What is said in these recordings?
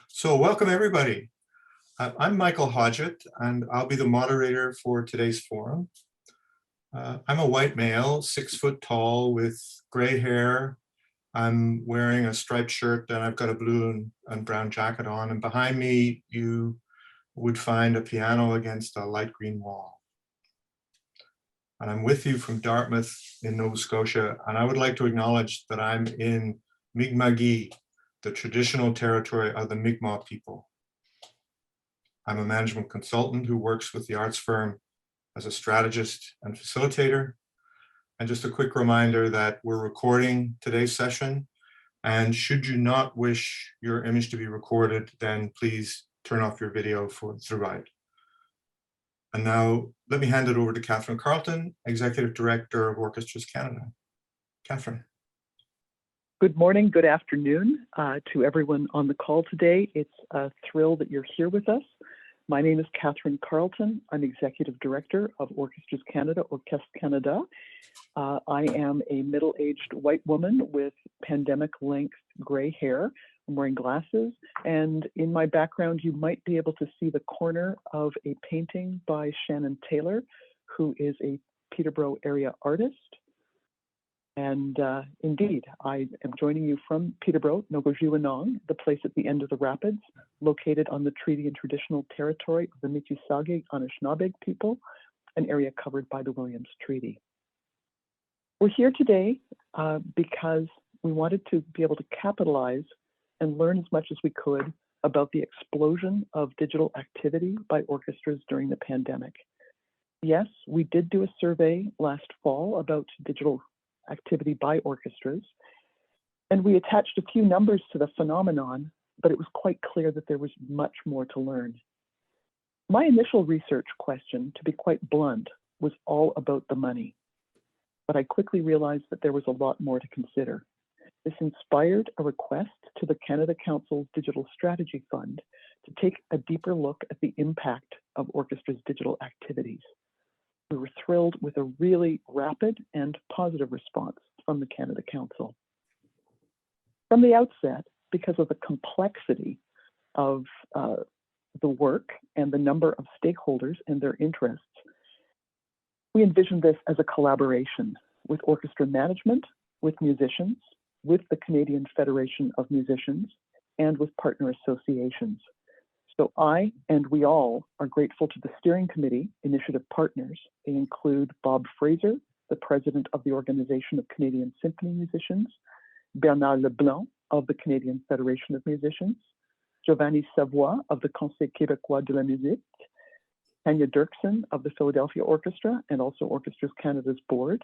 So welcome everybody. I'm Michael Hodgett and I'll be the moderator for today's forum. I'm a white male, 6 foot tall with gray hair. I'm wearing a striped shirt and I've got a blue and brown jacket on, and behind me you would find a piano against a light green wall. And I'm with you from Dartmouth in Nova Scotia, and I would like to acknowledge that I'm in Mi'kma'ki, the traditional territory of the Mi'kmaq people. I'm a management consultant who works with the arts firm as a strategist and facilitator. And just a quick reminder that we're recording today's session, and should you not wish your image to be recorded, then please turn off your video for the ride. And now let me hand it over to Catherine Carlton, Executive Director of Orchestras Canada. Catherine. Good morning, good afternoon to everyone on the call today. It's a thrill that you're here with us. My name is Catherine Carlton. I'm Executive Director of Orchestras Canada, Orchestra Canada. I am a middle-aged white woman with pandemic-length gray hair. I'm wearing glasses, and in my background, you might be able to see the corner of a painting by Shannon Taylor, who is a Peterborough area artist. And indeed, I am joining you from Peterborough, Nogojiwanong, the place at the end of the rapids, located on the treaty and traditional territory of the Mitusage Anishinaabe people, an area covered by the Williams Treaty. We're here today because we wanted to be able to capitalize and learn as much as we could about the explosion of digital activity by orchestras during the pandemic. Yes, we did do a survey last fall about digital activity by orchestras, and we attached a few numbers to the phenomenon, but it was quite clear that there was much more to learn. My initial research question, to be quite blunt, was all about the money, but I quickly realized that there was a lot more to consider. This inspired a request to the Canada Council's Digital Strategy Fund to take a deeper look at the impact of orchestras' digital activities. We were thrilled with a really rapid and positive response from the Canada Council. From the outset, because of the complexity of the work and the number of stakeholders and their interests, we envisioned this as a collaboration with orchestra management, with musicians, with the Canadian Federation of Musicians, and with partner associations. So I and we all are grateful to the steering committee initiative partners. They include Bob Fraser, the president of the Organization of Canadian Symphony Musicians, Bernard Leblanc of the Canadian Federation of Musicians, Giovanni Savoie of the Conseil Québécois de la Musique, Tanya Dirksen of the Philadelphia Orchestra and also Orchestras Canada's board,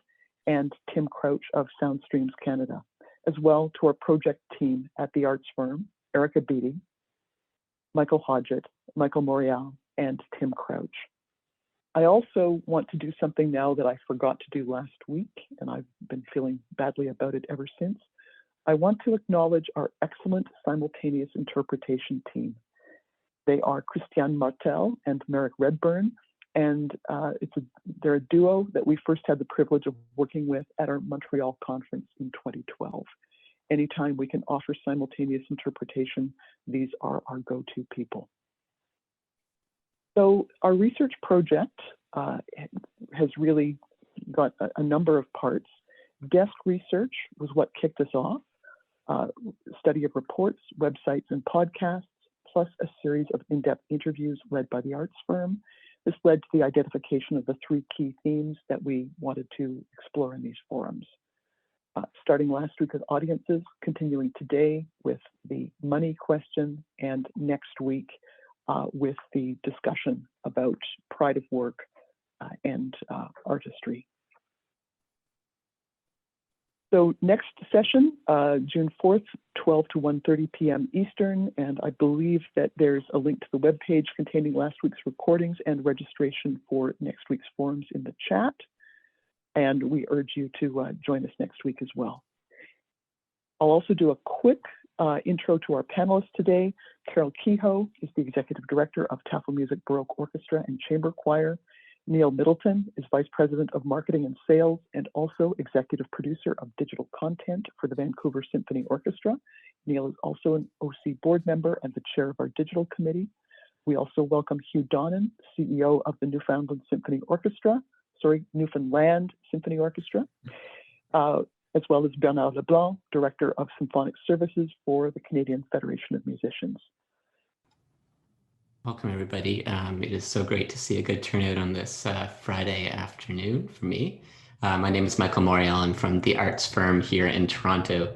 and Tim Crouch of Soundstreams Canada, as well to our project team at the arts firm, Erica Beatty, Michael Hodgett, Michael Morial, and Tim Crouch. I also want to do something now that I forgot to do last week, and I've been feeling badly about it ever since. I want to acknowledge our excellent simultaneous interpretation team. They are Christiane Martel and Merrick Redburn, and they're a duo that we first had the privilege of working with at our Montreal conference in 2012. Anytime we can offer simultaneous interpretation, these are our go-to people. So our research project has really got a number of parts. Desk research was what kicked us off. Study of reports, websites, and podcasts, plus a series of in-depth interviews led by the arts firm. This led to the identification of the 3 key themes that we wanted to explore in these forums. Starting last week with audiences, continuing today with the money question, and next week with the discussion about pride of work and artistry. So next session, June 4th, 12 to 1:30 p.m. Eastern, and I believe that there's a link to the webpage containing last week's recordings and registration for next week's forums in the chat. And we urge you to join us next week as well. I'll also do a quick intro to our panelists today. Carol Kehoe is the Executive Director of Taffel Music Baroque Orchestra and Chamber Choir. Neil Middleton is Vice President of Marketing and Sales and also Executive Producer of Digital Content for the Vancouver Symphony Orchestra. Neil is also an OC board member and the chair of our digital committee. We also welcome Hugh Donnan, CEO of the Newfoundland Symphony Orchestra, Newfoundland Symphony Orchestra, as well as Bernard Leblanc, Director of Symphonic Services for the Canadian Federation of Musicians. Welcome, everybody. It is so great to see a good turnout on this Friday afternoon for me. My name is Michael Moriel. I'm from the arts firm here in Toronto,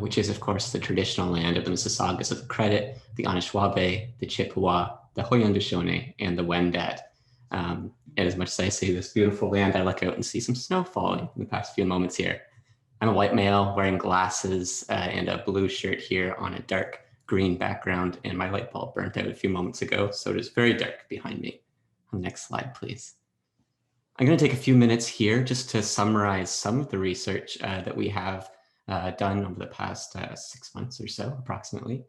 which is, of course, the traditional land of the Mississaugas of the Credit, the Anishinaabe, the Chippewa, the Haudenosaunee, and the Wendat. And as much as I see this beautiful land, I look out and see some snow falling in the past few moments here. I'm a white male wearing glasses and a blue shirt here on a dark green background, and my light bulb burnt out a few moments ago, so it is very dark behind me. Next slide, please. I'm going to take a few minutes here just to summarize some of the research that we have done over the past 6 months or so, approximately.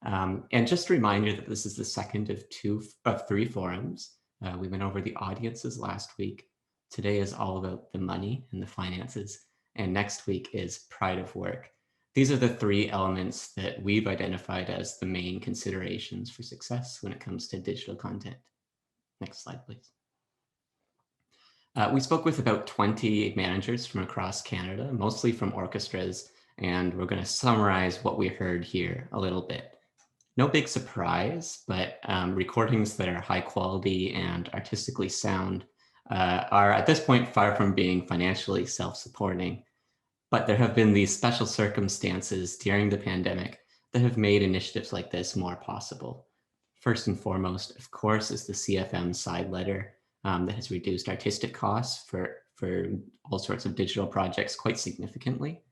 And just a reminder that this is the second of three forums. We went over the audiences last week. Today is all about the money and the finances. And next week is pride of work. These are the three elements that we've identified as the main considerations for success when it comes to digital content. Next slide, please. We spoke with about 20 managers from across Canada, mostly from orchestras, and we're going to summarize what we heard here a little bit. No big surprise, but recordings that are high quality and artistically sound are at this point far from being financially self-supporting. But there have been these special circumstances during the pandemic that have made initiatives like this more possible. First and foremost, of course, is the CFM side letter that has reduced artistic costs for all sorts of digital projects quite significantly.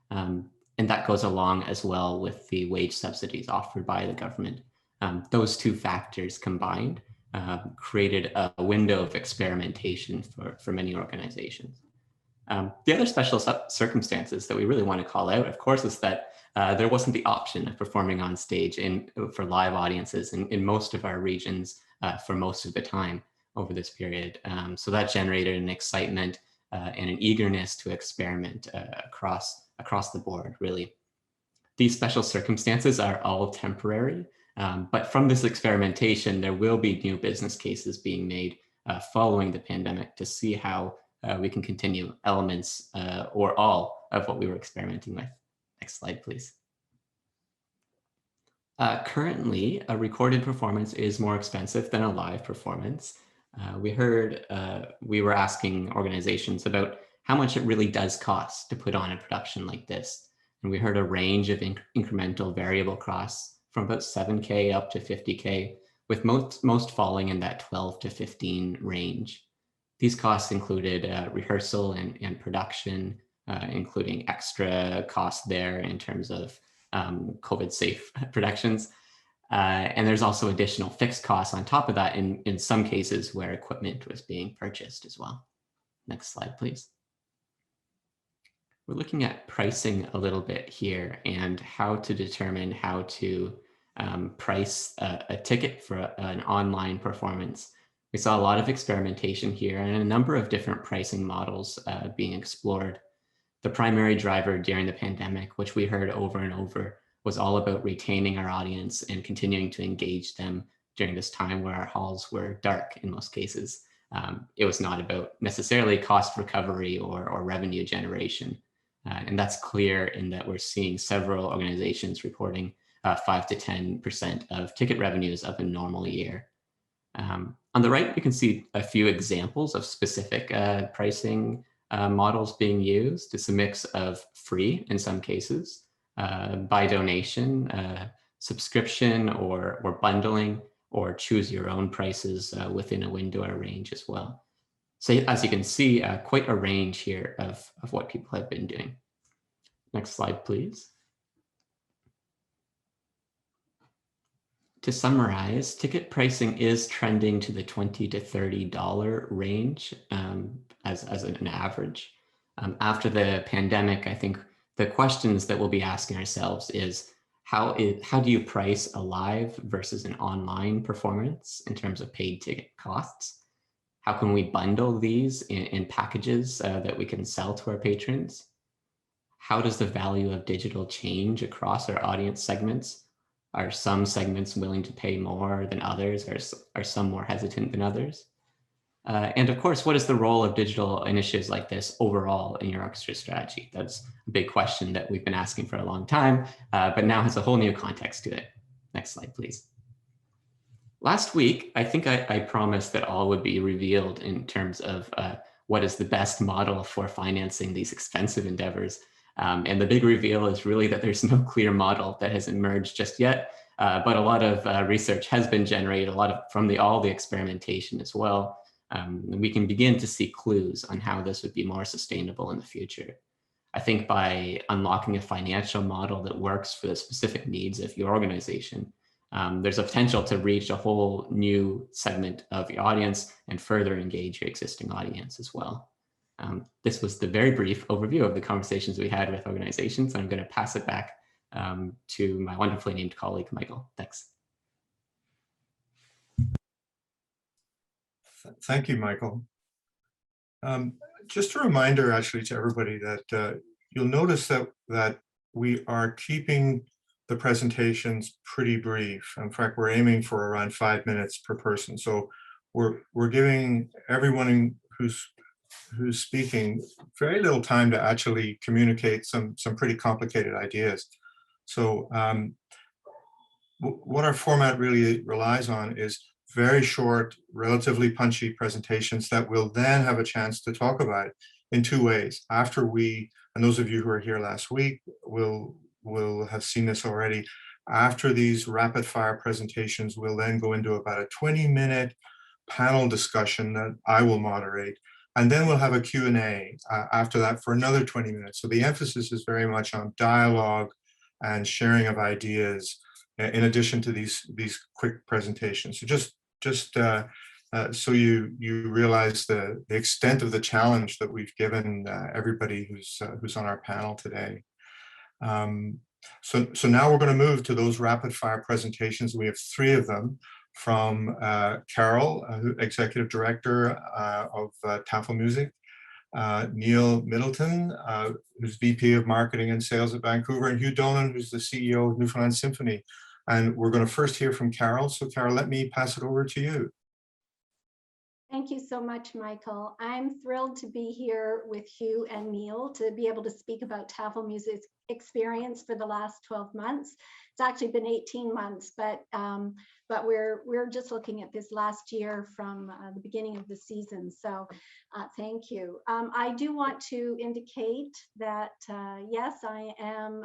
And that goes along as well with the wage subsidies offered by the government. Those two factors combined created a window of experimentation for many organizations. The other special circumstances that we really want to call out, of course, is that there wasn't the option of performing on stage for live audiences in most of our regions for most of the time over this period. So that generated an excitement and an eagerness to experiment across the board, really. These special circumstances are all temporary, but from this experimentation, there will be new business cases being made following the pandemic to see how we can continue elements or all of what we were experimenting with. Next slide, please. Currently, a recorded performance is more expensive than a live performance. We were asking organizations about how much it really does cost to put on a production like this. And we heard a range of incremental variable costs from about 7K up to 50K, with most falling in that 12 to 15 range. These costs included rehearsal and production, including extra costs there in terms of COVID-safe productions. And there's also additional fixed costs on top of that in some cases where equipment was being purchased as well. Next slide, please. We're looking at pricing a little bit here and how to determine how to price a ticket for an online performance. We saw a lot of experimentation here and a number of different pricing models being explored. The primary driver during the pandemic, which we heard over and over, was all about retaining our audience and continuing to engage them during this time where our halls were dark in most cases. It was not about necessarily cost recovery or revenue generation. And that's clear in that we're seeing several organizations reporting 5 to 10% of ticket revenues of a normal year. On the right, you can see a few examples of specific pricing models being used. It's a mix of free in some cases, by donation, subscription or bundling, or choose your own prices within a window or range as well. So as you can see, quite a range here of what people have been doing. Next slide, please. To summarize, ticket pricing is trending to the $20 to $30 range as an average. After the pandemic, I think the questions that we'll be asking ourselves is, how do you price a live versus an online performance in terms of paid ticket costs? How can we bundle these in packages that we can sell to our patrons? How does the value of digital change across our audience segments? Are some segments willing to pay more than others? Are some more hesitant than others? And of course, what is the role of digital initiatives like this overall in your orchestra strategy? That's a big question that we've been asking for a long time, but now has a whole new context to it. Next slide, please. Last week, I think I promised that all would be revealed in terms of what is the best model for financing these expensive endeavors. And the big reveal is really that there's no clear model that has emerged just yet, but a lot of research has been generated, from all the experimentation as well. We can begin to see clues on how this would be more sustainable in the future. I think by unlocking a financial model that works for the specific needs of your organization, there's a potential to reach a whole new segment of your audience and further engage your existing audience as well. This was the very brief overview of the conversations we had with organizations. I'm going to pass it back to my wonderfully named colleague, Michael. Thanks. Thank you, Michael. Just a reminder, actually, to everybody that you'll notice that we are keeping the presentations pretty brief. In fact, we're aiming for around 5 minutes per person. So we're giving everyone who's speaking very little time to actually communicate some pretty complicated ideas. So what our format really relies on is very short, relatively punchy presentations that we'll then have a chance to talk about in two ways. After we, and those of you who were here last week will have seen this already, after these rapid fire presentations, we'll then go into about a 20-minute panel discussion that I will moderate. And then we'll have a Q&A after that for another 20 minutes. So the emphasis is very much on dialogue and sharing of ideas in addition to these quick presentations. So just so you realize the extent of the challenge that we've given everybody who's on our panel today. So now we're going to move to those rapid fire presentations. We have 3 of them from Carol, Executive Director of Tafel Music, Neil Middleton, who's VP of Marketing and Sales at Vancouver, and Hugh Dolan, who's the CEO of Newfoundland Symphony. And we're going to first hear from Carol. So Carol, let me pass it over to you. Thank you so much, Michael. I'm thrilled to be here with Hugh and Neil to be able to speak about Tafel Music's experience for the last 12 months. It's actually been 18 months, but we're just looking at this last year from the beginning of the season. So thank you. I do want to indicate that, yes, I am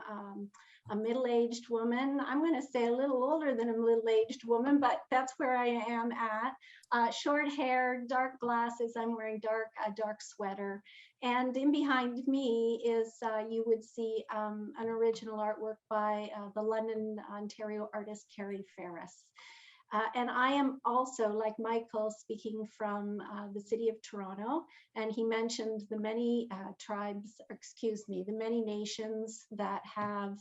a middle-aged woman. I'm going to say a little older than a middle-aged woman, but that's where I am at. Short hair, dark glasses. I'm wearing a dark sweater. And in behind me is, you would see an original artwork by the London, Ontario artist Carrie Ferris. And I am also, like Michael, speaking from the city of Toronto, and he mentioned the many the many nations that have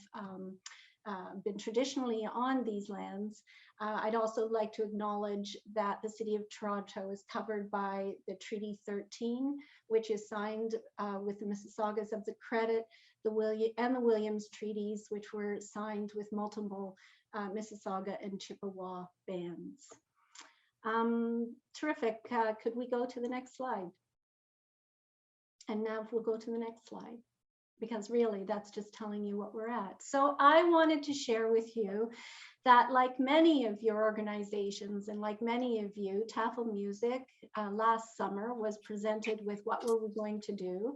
been traditionally on these lands. I'd also like to acknowledge that the city of Toronto is covered by the Treaty 13, which is signed with the Mississaugas of the Credit, the Williams treaties, which were signed with multiple Mississauga and Chippewa bands. Terrific. Could we go to the next slide? And now we'll go to the next slide, because really that's just telling you what we're at. So I wanted to share with you that, like many of your organizations and like many of you, Tafel Music last summer was presented with what were we going to do.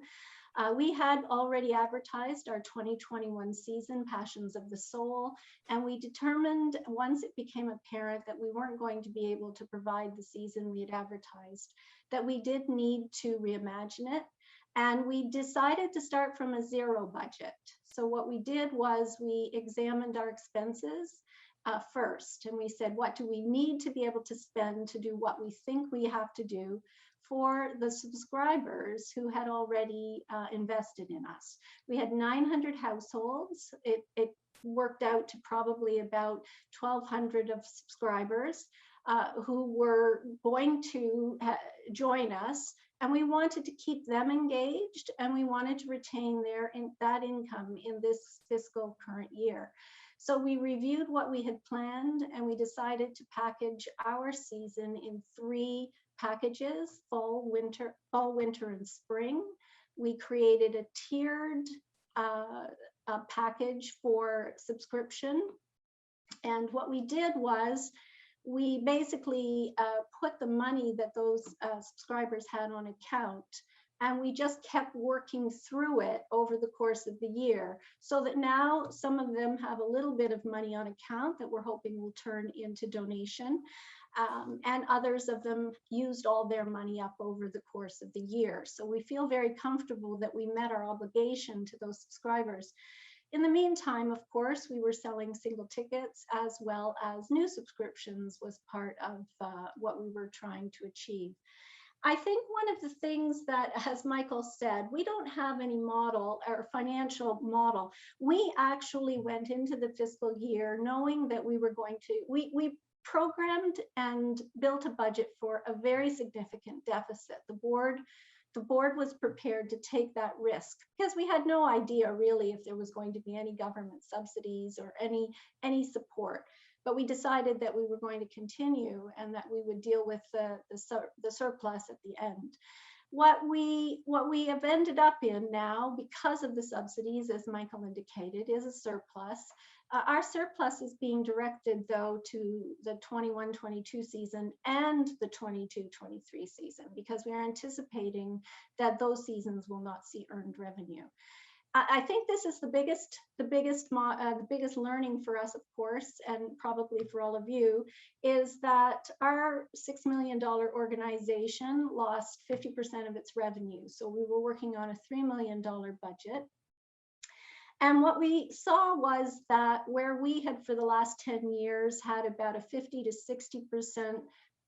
We had already advertised our 2021 season, Passions of the Soul, and we determined once it became apparent that we weren't going to be able to provide the season we had advertised, that we did need to reimagine it. And we decided to start from a zero budget. So what we did was we examined our expenses first, and we said, what do we need to be able to spend to do what we think we have to do for the subscribers who had already invested in us. We had 900 households. It worked out to probably about 1,200 of subscribers. who were going to join us, and we wanted to keep them engaged, and we wanted to retain that income in this fiscal current year. So we reviewed what we had planned, and we decided to package our season in 3 packages: fall, winter, and spring. We created a tiered package for subscription. And what we did was we basically put the money that those subscribers had on account, and we just kept working through it over the course of the year, so that now some of them have a little bit of money on account that we're hoping will turn into donation. And others of them used all their money up over the course of the year. So we feel very comfortable that we met our obligation to those subscribers. In the meantime, of course, we were selling single tickets as well as new subscriptions was part of what we were trying to achieve. I think one of the things that, as Michael said, we don't have any model or financial model. We actually went into the fiscal year knowing that we were going to, we programmed and built a budget for a very significant deficit. The board was prepared to take that risk because we had no idea really if there was going to be any government subsidies or any support. But we decided that we were going to continue and that we would deal with the surplus at the end. What we have ended up in now, because of the subsidies, as Michael indicated, is a surplus. Our surplus is being directed, though, to the 21-22 season and the 22-23 season, because we are anticipating that those seasons will not see earned revenue. I think this is the biggest learning for us, of course, and probably for all of you, is that our $6 million organization lost 50% of its revenue. So we were working on a $3 million budget. And what we saw was that where we had for the last 10 years had about a 50 to 60%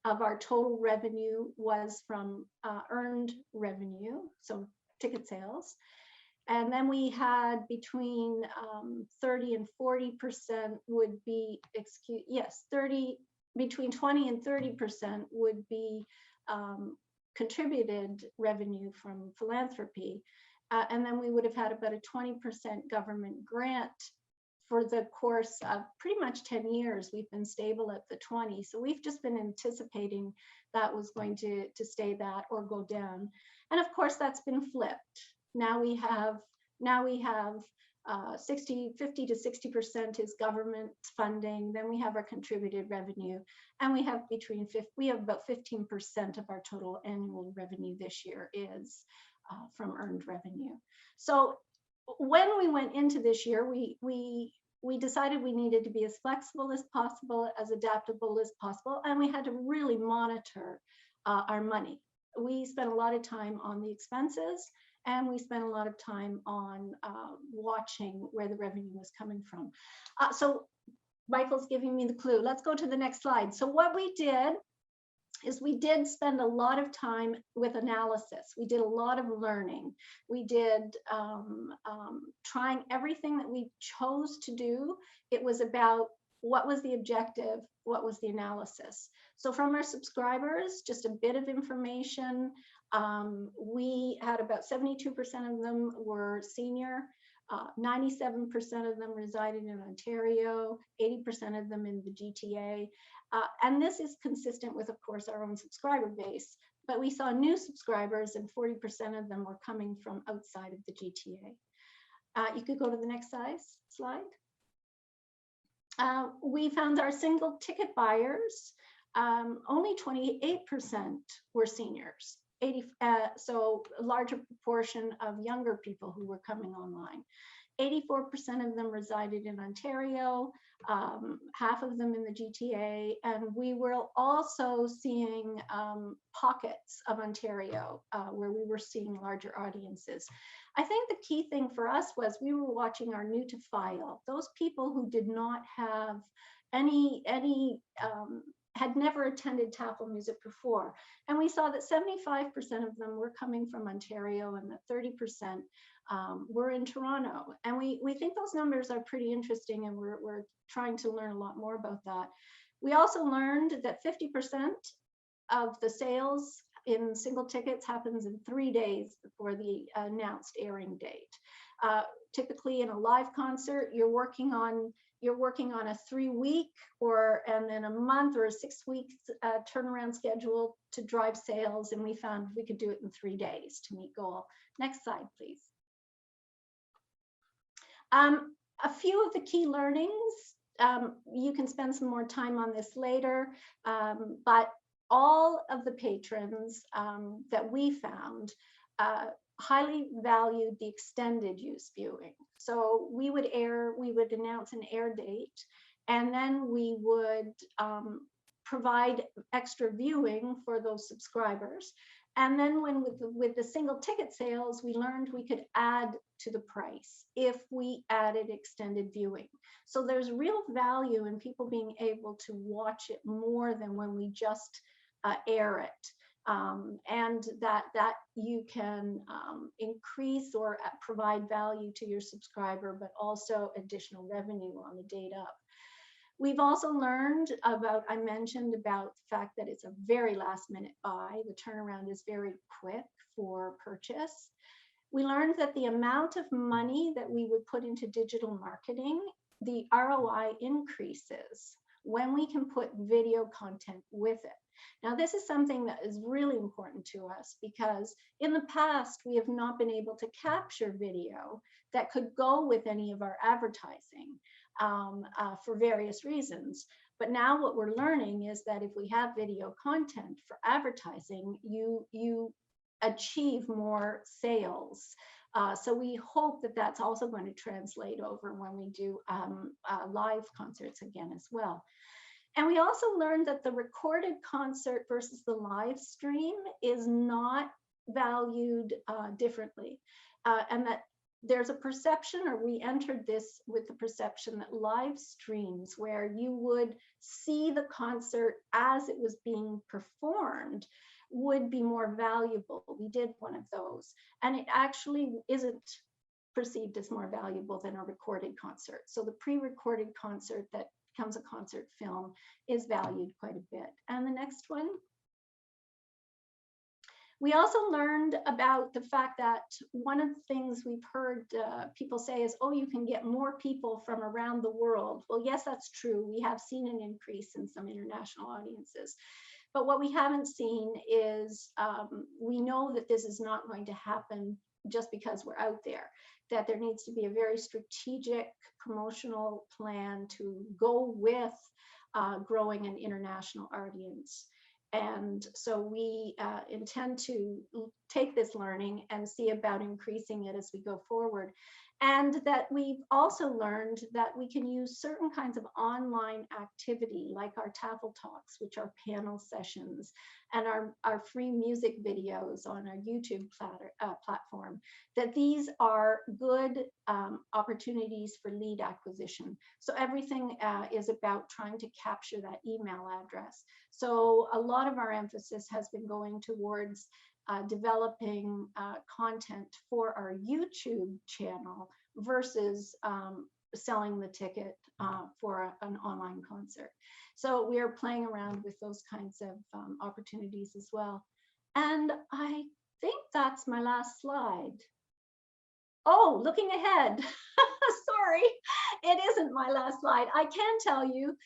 of our total revenue was from earned revenue, so ticket sales. And then we had between 30 and 40% would be, between 20 and 30% would be contributed revenue from philanthropy. And then we would have had about a 20% government grant for the course of pretty much 10 years. We've been stable at the 20. So we've just been anticipating that was going to stay that or go down. And of course, that's been flipped. Now we have 50 to 60% is government funding. Then we have our contributed revenue, and we have about 15% of our total annual revenue this year is from earned revenue. So when we went into this year, we decided we needed to be as flexible as possible, as adaptable as possible, and we had to really monitor our money. We spent a lot of time on the expenses, and we spent a lot of time on watching where the revenue was coming from. So Michael's giving me the clue. Let's go to the next slide. So what we did is we did spend a lot of time with analysis. We did a lot of learning. We did trying everything that we chose to do. It was about what was the objective, what was the analysis. So from our subscribers, just a bit of information. We had about 72% of them were senior, 97% of them resided in Ontario, 80% of them in the GTA. And this is consistent with, of course, our own subscriber base. But we saw new subscribers, and 40% of them were coming from outside of the GTA. You could go to the next slide. We found our single ticket buyers, only 28% were seniors. So a larger proportion of younger people who were coming online. 84% of them resided in Ontario, half of them in the GTA, and we were also seeing pockets of Ontario where we were seeing larger audiences. I think the key thing for us was we were watching our new to file, those people who did not have had never attended TAFL music before. And we saw that 75% of them were coming from Ontario and that 30% were in Toronto. And we think those numbers are pretty interesting, and we're trying to learn a lot more about that. We also learned that 50% of the sales in single tickets happens in 3 days before the announced airing date. Typically in a live concert, you're working on a 3-week and then a month or a 6-week turnaround schedule to drive sales, and we found we could do it in 3 days to meet goal. Next slide, please. A few of the key learnings, you can spend some more time on this later, but all of the patrons that we found highly valued the extended use viewing. So we would announce an air date, and then we would provide extra viewing for those subscribers. And then with the single ticket sales, we learned we could add to the price if we added extended viewing. So there's real value in people being able to watch it more than when we just air it. And that you can increase or provide value to your subscriber, but also additional revenue on the date up. We've also learned I mentioned about the fact that it's a very last minute buy. The turnaround is very quick for purchase. We learned that the amount of money that we would put into digital marketing, the ROI increases when we can put video content with it. Now, this is something that is really important to us because in the past, we have not been able to capture video that could go with any of our advertising for various reasons. But now what we're learning is that if we have video content for advertising, you achieve more sales. So we hope that that's also going to translate over when we do live concerts again as well. And we also learned that the recorded concert versus the live stream is not valued differently, and that there's a perception, or we entered this with the perception that live streams where you would see the concert as it was being performed would be more valuable. We did one of those, and it actually isn't perceived as more valuable than a recorded concert. So the pre-recorded concert that becomes a concert film is valued quite a bit. And the next one. We also learned about the fact that one of the things we've heard people say is, oh, you can get more people from around the world. Well, yes, that's true. We have seen an increase in some international audiences. But what we haven't seen is we know that this is not going to happen just because we're out there, that there needs to be a very strategic promotional plan to go with growing an international audience. And so we intend to take this learning and see about increasing it as we go forward. And that we've also learned that we can use certain kinds of online activity like our TAFL Talks, which are panel sessions, and our free music videos on our YouTube platform, that these are good opportunities for lead acquisition. So everything is about trying to capture that email address. So a lot of our emphasis has been going towards developing content for our YouTube channel versus selling the ticket for an online concert. So we are playing around with those kinds of opportunities as well. And I think that's my last slide. Oh, looking ahead. Sorry, it isn't my last slide. I can tell you,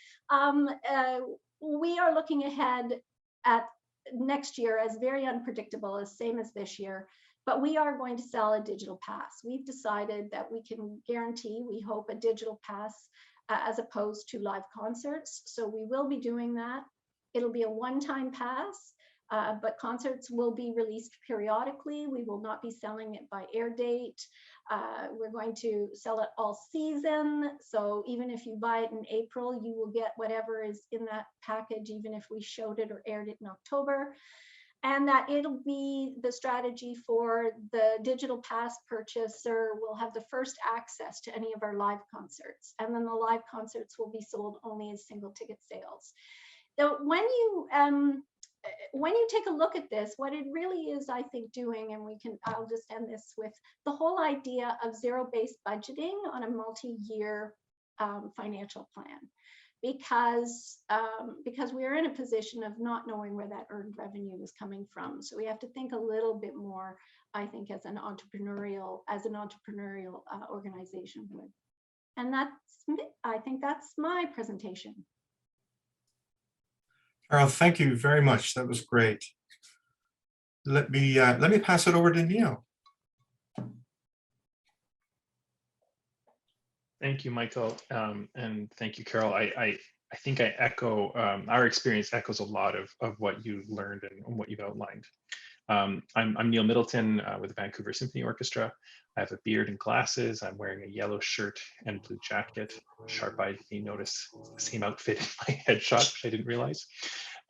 we are looking ahead at next year as very unpredictable, as same as this year, but we are going to sell a digital pass. We've decided that we can guarantee, we hope, a digital pass as opposed to live concerts. So we will be doing that. It'll be a one-time pass, but concerts will be released periodically. We will not be selling it by air date. We're going to sell it all season. So even if you buy it in April, you will get whatever is in that package, even if we showed it or aired it in October. And that it'll be the strategy for the digital pass purchaser will have the first access to any of our live concerts. And then the live concerts will be sold only as single ticket sales. So when you take a look at this, what it really is, I think, doing, and I'll just end this with the whole idea of zero-based budgeting on a multi-year financial plan. because we're in a position of not knowing where that earned revenue is coming from. So we have to think a little bit more, I think, as an entrepreneurial organization would. And I think that's my presentation. Carol, thank you very much. That was great. Let me pass it over to Neil. Thank you, Michael, and thank you, Carol. I think I echo, our experience echoes a lot of what you learned and what you've outlined. I'm Neil Middleton with the Vancouver Symphony Orchestra. I have a beard and glasses. I'm wearing a yellow shirt and blue jacket. Sharp-eyed may notice the same outfit in my headshot, which I didn't realize.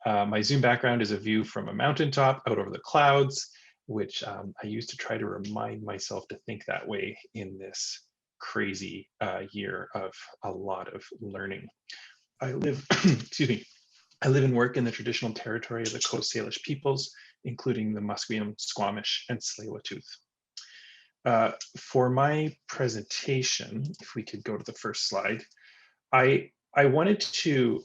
My Zoom background is a view from a mountaintop out over the clouds, which I use to try to remind myself to think that way in this crazy year of a lot of learning. I live, excuse me, I live and work in the traditional territory of the Coast Salish peoples, including the Musqueam, Squamish, and Tsleil-Waututh. For my presentation, if we could go to the first slide, I wanted to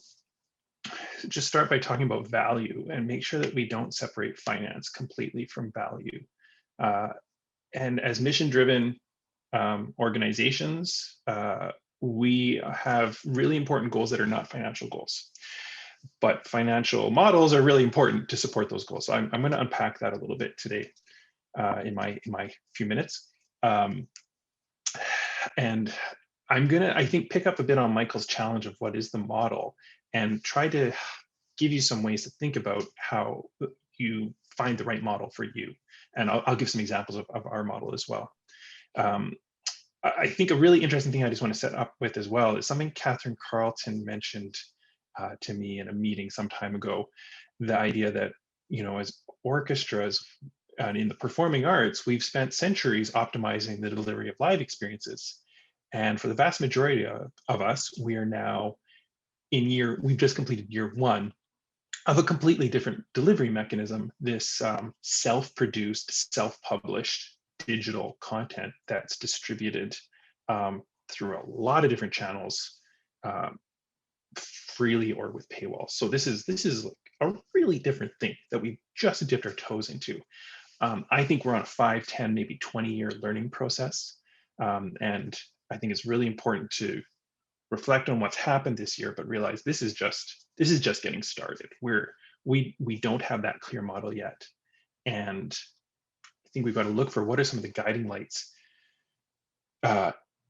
just start by talking about value and make sure that we don't separate finance completely from value. And as mission-driven organizations, we have really important goals that are not financial goals. But financial models are really important to support those goals. So I'm going to unpack that a little bit today in my few minutes. And I'm going to, I think, pick up a bit on Michael's challenge of what is the model and try to give you some ways to think about how you find the right model for you. And I'll give some examples of our model as well. I think a really interesting thing I just want to set up with as well is something Catherine Carlton mentioned to me in a meeting some time ago, the idea that, you know, as orchestras and in the performing arts, we've spent centuries optimizing the delivery of live experiences. And for the vast majority of us, we are now we've just completed year one of a completely different delivery mechanism, this self-produced, self-published digital content that's distributed through a lot of different channels, freely or with paywalls. So this is like a really different thing that we just dipped our toes into. I think we're on a 5, 10, maybe 20-year learning process. And I think it's really important to reflect on what's happened this year, but realize this is just getting started. We don't have that clear model yet. And I think we've got to look for what are some of the guiding lights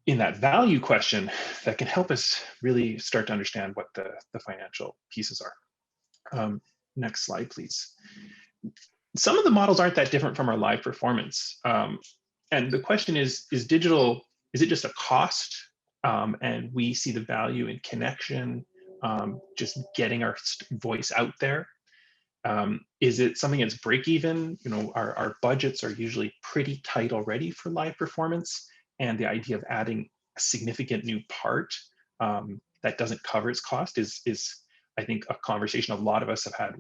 in that value question that can help us really start to understand what the financial pieces are. Next slide, please. Some of the models aren't that different from our live performance. And the question is digital, is it just a cost? And we see the value in connection, just getting our voice out there. Is it something that's break even? You know, our budgets are usually pretty tight already for live performance. And the idea of adding a significant new part that doesn't cover its cost is I think, a conversation a lot of us have had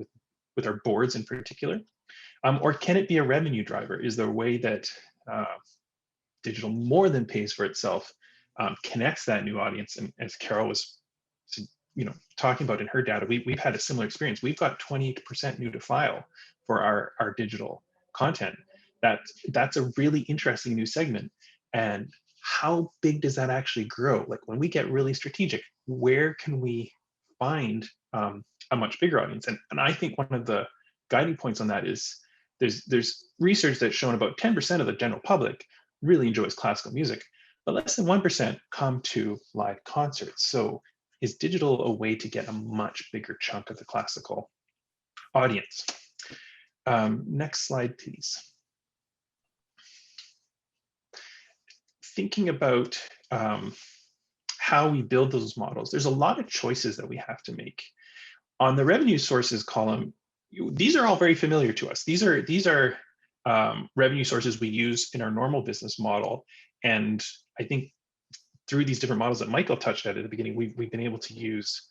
with our boards in particular. Or can it be a revenue driver? Is there a way that digital more than pays for itself, connects that new audience? And as Carol was, talking about in her data, we've had a similar experience. We've got 20% new to file for our digital content. That's a really interesting new segment. And how big does that actually grow? Like when we get really strategic, where can we find a much bigger audience? And I think one of the guiding points on that is there's research that's shown about 10% of the general public really enjoys classical music, but less than 1% come to live concerts. So is digital a way to get a much bigger chunk of the classical audience? Next slide, please. Thinking about how we build those models, there's a lot of choices that we have to make. On the revenue sources column, these are all very familiar to us. These are revenue sources we use in our normal business model. And I think through these different models that Michael touched at the beginning, we've been able to use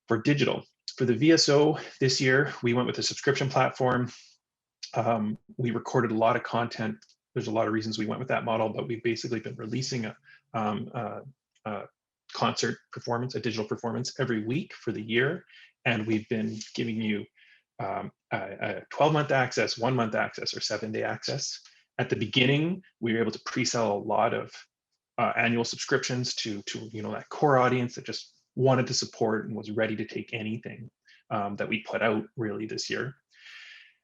for digital. For the VSO this year, we went with a subscription platform. We recorded a lot of content. There's a lot of reasons we went with that model, but we've basically been releasing concert performance, a digital performance every week for the year. And we've been giving you a 12-month access, 1-month access, or 7-day access. At the beginning, we were able to pre-sell a lot of annual subscriptions to that core audience that just wanted to support and was ready to take anything that we put out really this year.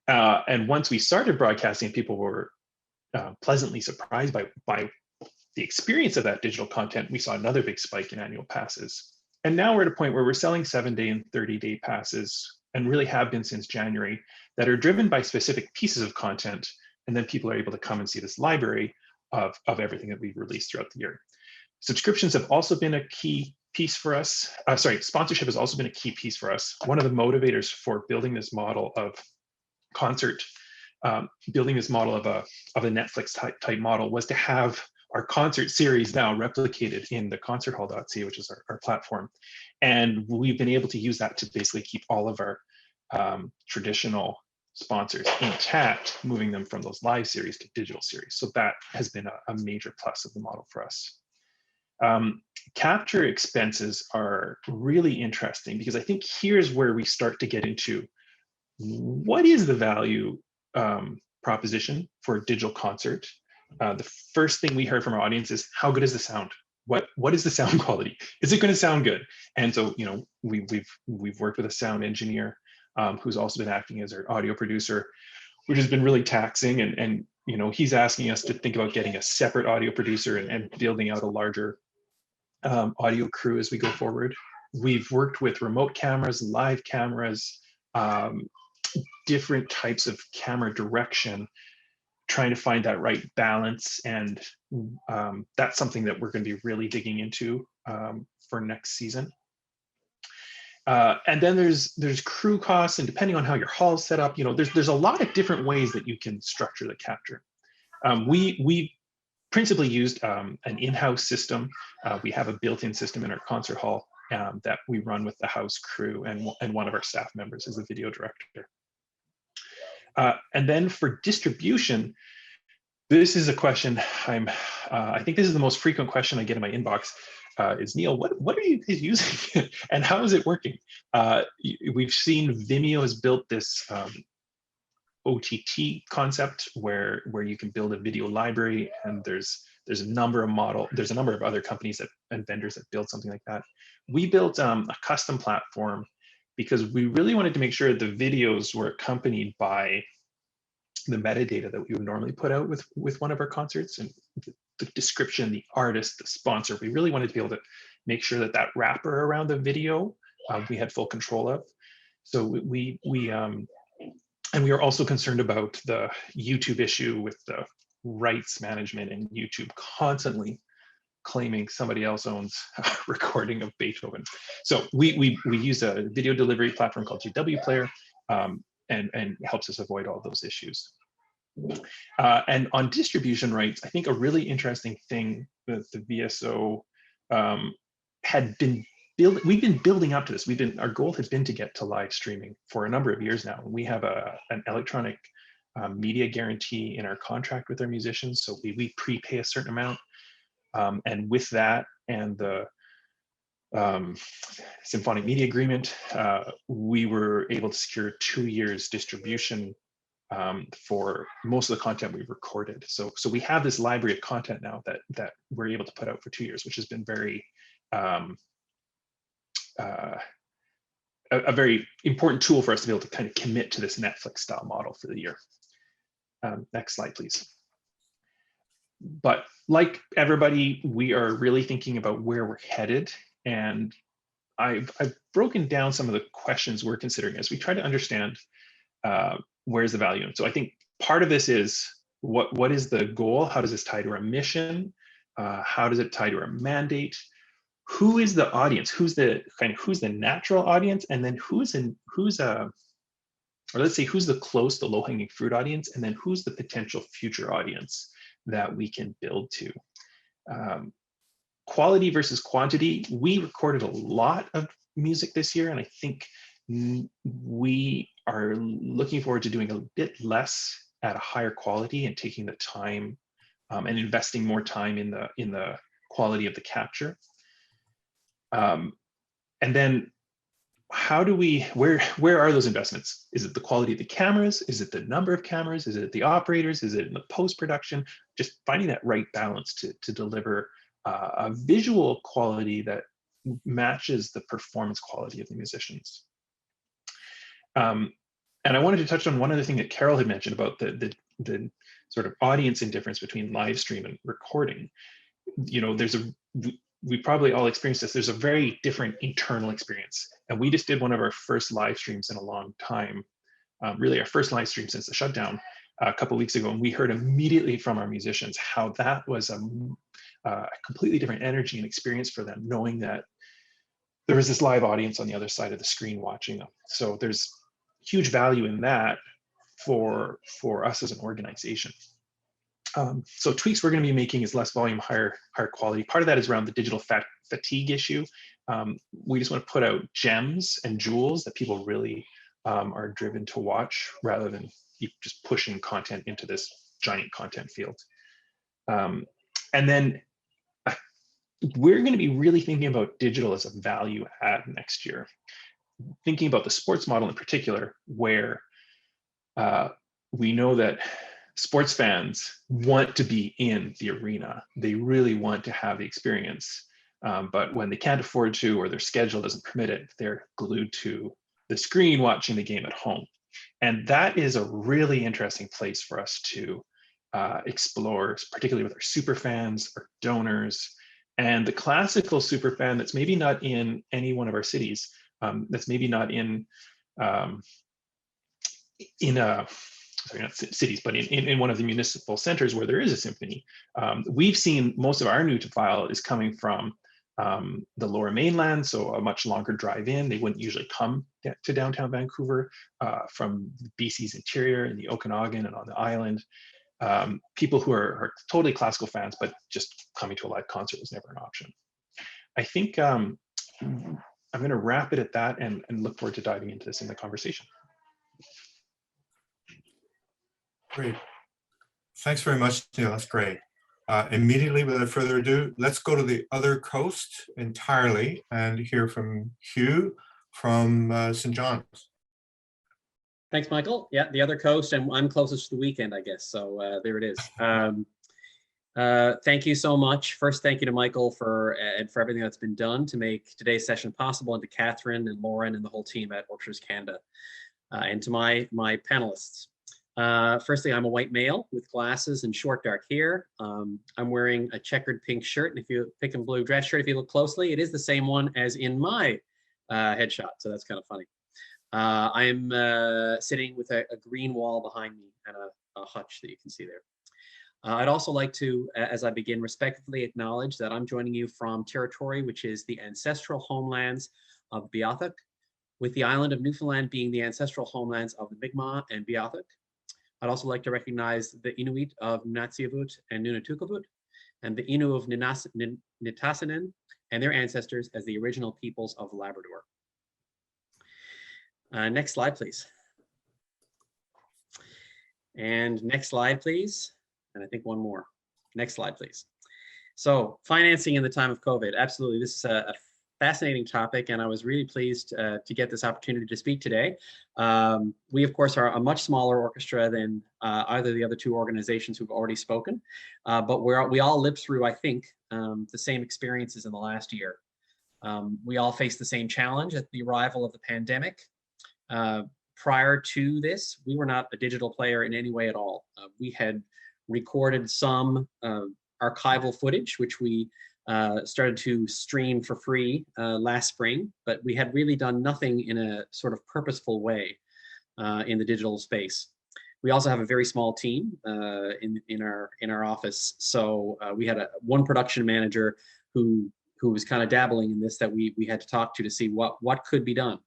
And once we started broadcasting, people were pleasantly surprised by the experience of that digital content. We saw another big spike in annual passes. And now we're at a point where we're selling 7-day and 30-day passes, and really have been since January, that are driven by specific pieces of content. And then people are able to come and see this library of everything that we've released throughout the year. Subscriptions have also been a key piece for us. Sponsorship has also been a key piece for us. One of the motivators for building this model of concert, building this model of a Netflix type model, was to have our concert series now replicated in the concerthall.ca, which is our platform. And we've been able to use that to basically keep all of our traditional sponsors intact, moving them from those live series to digital series. So that has been a major plus of the model for us. Capture expenses are really interesting, because I think here's where we start to get into what is the value proposition for a digital concert. The first thing we heard from our audience is, how good is the sound? What is the sound quality? Is it going to sound good? And so, we've worked with a sound engineer who's also been acting as our audio producer, which has been really taxing. And he's asking us to think about getting a separate audio producer and building out a larger audio crew as we go forward. We've worked with remote cameras, live cameras, different types of camera direction, trying to find that right balance. And that's something that we're going to be really digging into for next season. And then there's crew costs, and depending on how your hall is set up, there's a lot of different ways that you can structure the capture. We principally used an in-house system. We have a built-in system in our concert hall that we run with the house crew, and one of our staff members is the video director. And then for distribution, this is a question I think this is the most frequent question I get in my inbox. Is, Neil, what are you guys using and how is it working? We've seen Vimeo has built this OTT concept where you can build a video library, and there's a number of other companies and vendors that build something like that. We built a custom platform because we really wanted to make sure the videos were accompanied by the metadata that we would normally put out with one of our concerts, and the description, the artist, the sponsor. We really wanted to be able to make sure that wrapper around the video we had full control of. So we are also concerned about the YouTube issue with the rights management, and YouTube constantly claiming somebody else owns a recording of Beethoven. So we use a video delivery platform called GW Player, and helps us avoid all those issues. And on distribution rights, I think a really interesting thing that the VSO had been we've been building up to this. Our goal has been to get to live streaming for a number of years now. We have an electronic media guarantee in our contract with our musicians, so we prepay a certain amount. And with that and the symphonic media agreement, we were able to secure 2 years distribution for most of the content we've recorded. So we have this library of content now that we're able to put out for 2 years, which has been very a very important tool for us to be able to kind of commit to this Netflix style model for the year. Next slide, please. But like everybody, we are really thinking about where we're headed. And I've broken down some of the questions we're considering as we try to understand where's the value. And so I think part of this is what is the goal? How does this tie to our mission? How does it tie to our mandate? Who is the audience? Who's the natural audience? And then who's the low-hanging fruit audience? And then who's the potential future audience that we can build to? Quality versus quantity. We recorded a lot of music this year, and I think we are looking forward to doing a bit less at a higher quality and taking the time and investing more time in the quality of the capture. And then where are those investments? Is it the quality of the cameras? Is it the number of cameras? Is it the operators? Is it in the post-production? Just finding that right balance to deliver a visual quality that matches the performance quality of the musicians. And I wanted to touch on one other thing that Carol had mentioned about the sort of audience indifference between live stream and recording. You know, we probably all experienced this. There's a very different internal experience. And we just did one of our first live streams in a long time, really our first live stream since the shutdown a couple of weeks ago. And we heard immediately from our musicians how that was a completely different energy and experience for them, knowing that there was this live audience on the other side of the screen watching them. So there's huge value in that for us as an organization. So tweaks we're going to be making is less volume, higher quality. Part of that is around the digital fatigue issue. We just want to put out gems and jewels that people really are driven to watch, rather than just pushing content into this giant content field. And then we're going to be really thinking about digital as a value add next year. Thinking about the sports model in particular, where we know that sports fans want to be in the arena. They really want to have the experience. But when they can't afford to, or their schedule doesn't permit it, they're glued to the screen watching the game at home. And that is a really interesting place for us to explore, particularly with our super fans, our donors, and the classical super fan that's maybe not in any one of our cities, that's maybe not in sorry, not cities, but in one of the municipal centers where there is a symphony. We've seen most of our new to file is coming from the Lower Mainland, so a much longer drive in. They wouldn't usually come to downtown Vancouver, from BC's interior and the Okanagan and on the island. People who are totally classical fans, but just coming to a live concert was never an option. I think I'm going to wrap it at that and look forward to diving into this in the conversation. Great. Thanks very much, Neil. That's great. Immediately, without further ado, let's go to the other coast entirely and hear from Hugh from St. John's. Thanks, Michael. Yeah, the other coast, and I'm closest to the weekend, I guess. So there it is. Thank you so much. First, thank you to Michael for everything that's been done to make today's session possible, and to Catherine and Lauren and the whole team at Orchestra Canada, and to my panelists. Firstly, I'm a white male with glasses and short dark hair. I'm wearing a checkered pink shirt, and if you pick a blue dress shirt, if you look closely, it is the same one as in my headshot. So that's kind of funny. I'm sitting with a green wall behind me and a hutch that you can see there. I'd also like to, as I begin, respectfully acknowledge that I'm joining you from territory which is the ancestral homelands of Beothuk, with the island of Newfoundland being the ancestral homelands of the Mi'kmaq and Beothuk. I'd also like to recognize the Inuit of Nunatsiavut and Nunatukavut, and the Innu of Nitassinan and their ancestors as the original peoples of Labrador. Next slide, please. And next slide, please. And I think one more. Next slide, please. So financing in the time of COVID. Absolutely, this is a fascinating topic, and I was really pleased to get this opportunity to speak today. We, of course, are a much smaller orchestra than either of the other two organizations who've already spoken, but we all lived through, I think, the same experiences in the last year. We all faced the same challenge at the arrival of the pandemic. Prior to this, we were not a digital player in any way at all. We had recorded some archival footage, which we started to stream for free last spring, but we had really done nothing in a sort of purposeful way in the digital space. We also have a very small team in our office, so we had one production manager who was kind of dabbling in this that we had to talk to see what could be done.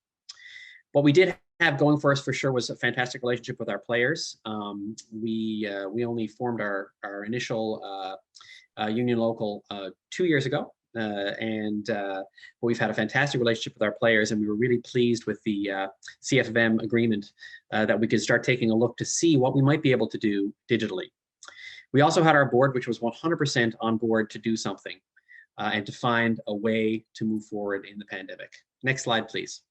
What we did have going for us for sure was a fantastic relationship with our players. We only formed our initial union local 2 years ago, and we've had a fantastic relationship with our players, and we were really pleased with the CFM agreement that we could start taking a look to see what we might be able to do digitally. We also had our board, which was 100% on board to do something. and to find a way to move forward in the pandemic. Next slide, please.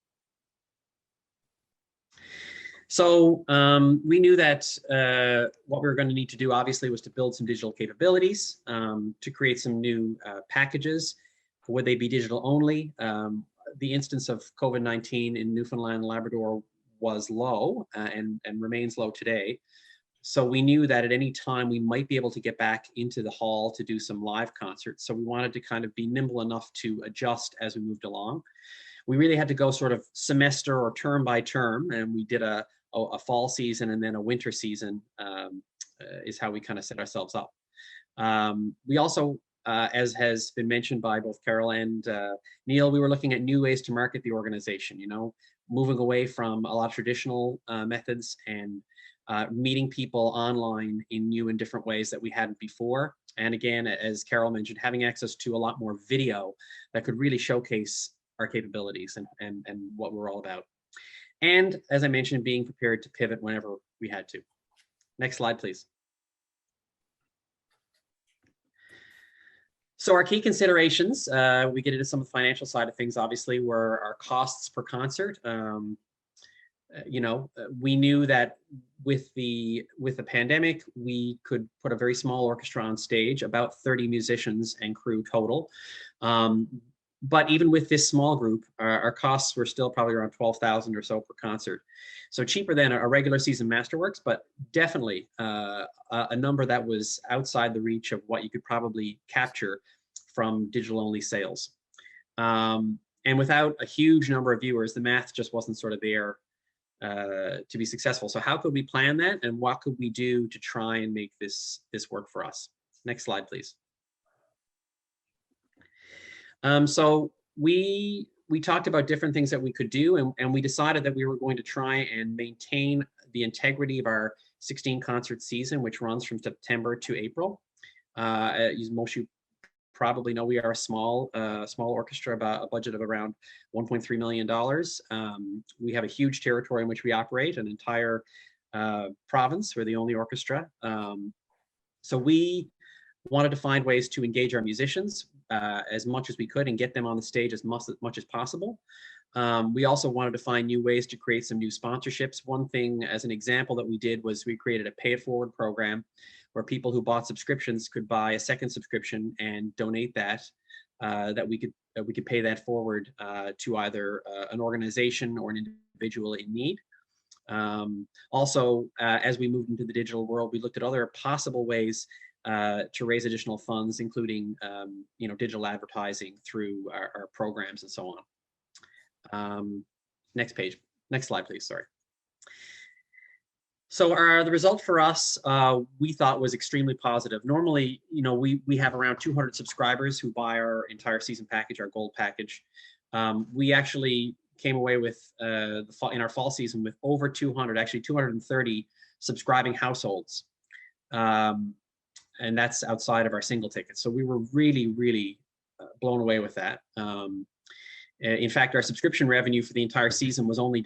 So we knew that what we were going to need to do, obviously, was to build some digital capabilities, to create some new packages. Would they be digital only? The instance of COVID-19 in Newfoundland and Labrador was low and remains low today. So we knew that at any time we might be able to get back into the hall to do some live concerts. So we wanted to kind of be nimble enough to adjust as we moved along. We really had to go sort of semester or term by term, and we did a fall season and then a winter season is how we kind of set ourselves up. We also, as has been mentioned by both Carol and Neil, we were looking at new ways to market the organization, you know, moving away from a lot of traditional methods and meeting people online in new and different ways that we hadn't before. And again, as Carol mentioned, having access to a lot more video that could really showcase our capabilities and what we're all about. And as I mentioned, being prepared to pivot whenever we had to. Next slide, please. So our key considerations, we get into some of the financial side of things, obviously, were our costs per concert. You know, we knew that with the pandemic, we could put a very small orchestra on stage, about 30 musicians and crew total. But even with this small group, our costs were still probably around $12,000 or so per concert. So cheaper than a regular season masterworks, but definitely a number that was outside the reach of what you could probably capture from digital only sales. And without a huge number of viewers, the math just wasn't sort of there to be successful. So how could we plan that, and what could we do to try and make this work for us? Next slide, please. So we talked about different things that we could do, and we decided that we were going to try and maintain the integrity of our 16 concert season, which runs from September to April. As most of you probably know, we are a small orchestra, about a budget of around $1.3 million. We have a huge territory in which we operate, an entire province. We're the only orchestra. So we wanted to find ways to engage our musicians as much as we could and get them on the stage as much as possible. We also wanted to find new ways to create some new sponsorships. One thing, as an example, that we did was we created a pay it forward program where people who bought subscriptions could buy a second subscription and donate that, that we could pay that forward to either an organization or an individual in need. Also, as we moved into the digital world, we looked at other possible ways to raise additional funds, including you know, digital advertising through our programs and so on. Next page, next slide, please. Sorry. So the result for us, we thought was extremely positive. Normally, you know, we have around 200 subscribers who buy our entire season package, our gold package. We actually came away with in our fall season with over 200, actually 230 subscribing households. And that's outside of our single tickets. So we were really, really blown away with that. In fact, our subscription revenue for the entire season was only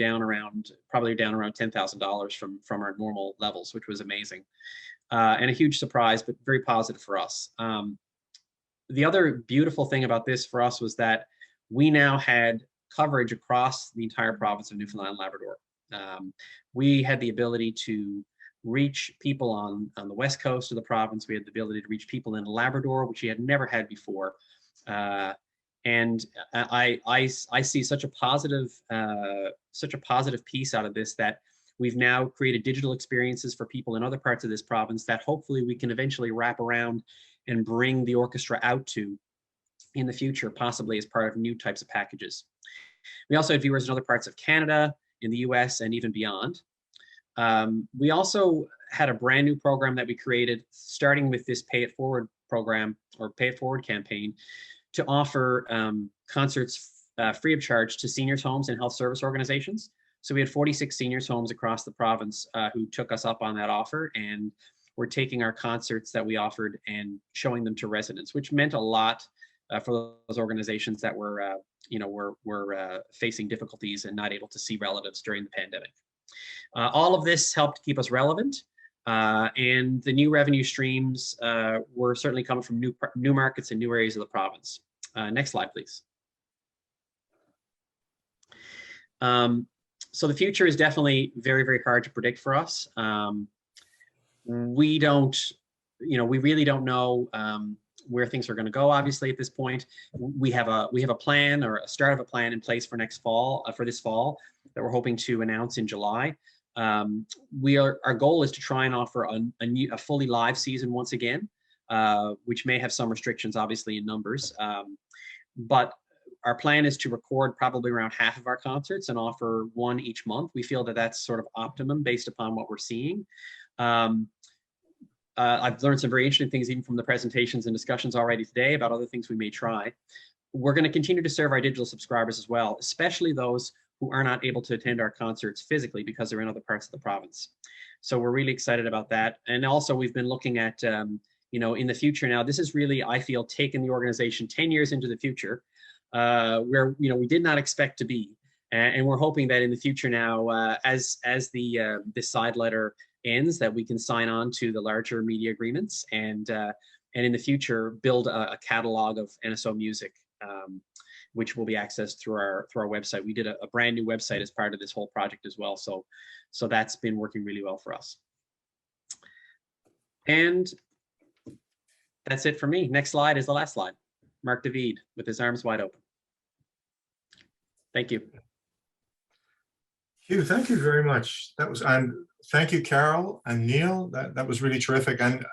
probably down around $10,000 from our normal levels, which was amazing. And a huge surprise, but very positive for us. The other beautiful thing about this for us was that we now had coverage across the entire province of Newfoundland and Labrador. We had the ability to reach people on the west coast of the province. We had the ability to reach people in Labrador, which we had never had before. And I see such a positive piece out of this, that we've now created digital experiences for people in other parts of this province that hopefully we can eventually wrap around and bring the orchestra out to in the future, possibly as part of new types of packages. We also had viewers in other parts of Canada, in the US, and even beyond. We also had a brand new program that we created, starting with this Pay It Forward program, or Pay It Forward campaign, to offer concerts free of charge to seniors' homes and health service organizations. So we had 46 seniors' homes across the province who took us up on that offer, and were taking our concerts that we offered and showing them to residents, which meant a lot for those organizations that were, you know, were facing difficulties and not able to see relatives during the pandemic. All of this helped keep us relevant, and the new revenue streams were certainly coming from new markets and new areas of the province. Next slide, please. So the future is definitely very, very hard to predict for us. We don't, we really don't know where things are going to go. Obviously, at this point, we have a plan, or a start of a plan in place for next fall, for this fall, that we're hoping to announce in July. Our goal is to try and offer a fully live season once again, which may have some restrictions, obviously, in numbers. But our plan is to record probably around half of our concerts and offer one each month. We feel that that's sort of optimum based upon what we're seeing. I've learned some very interesting things even from the presentations and discussions already today about other things we may try. We're going to continue to serve our digital subscribers as well, especially those who are not able to attend our concerts physically because they're in other parts of the province. So we're really excited about that. And also we've been looking at, in the future now, this is really, I feel, taken the organization 10 years into the future, where, we did not expect to be. And we're hoping that in the future now, as this side letter ends, that we can sign on to the larger media agreements and in the future build a catalog of NSO music, which will be accessed through our website. We did a brand new website as part of this whole project as well. So that's been working really well for us. And that's it for me. Next slide is the last slide. Mark David with his arms wide open. Thank you. Hugh, thank you very much. That was, and thank you, Carol and Neil. That was really terrific. And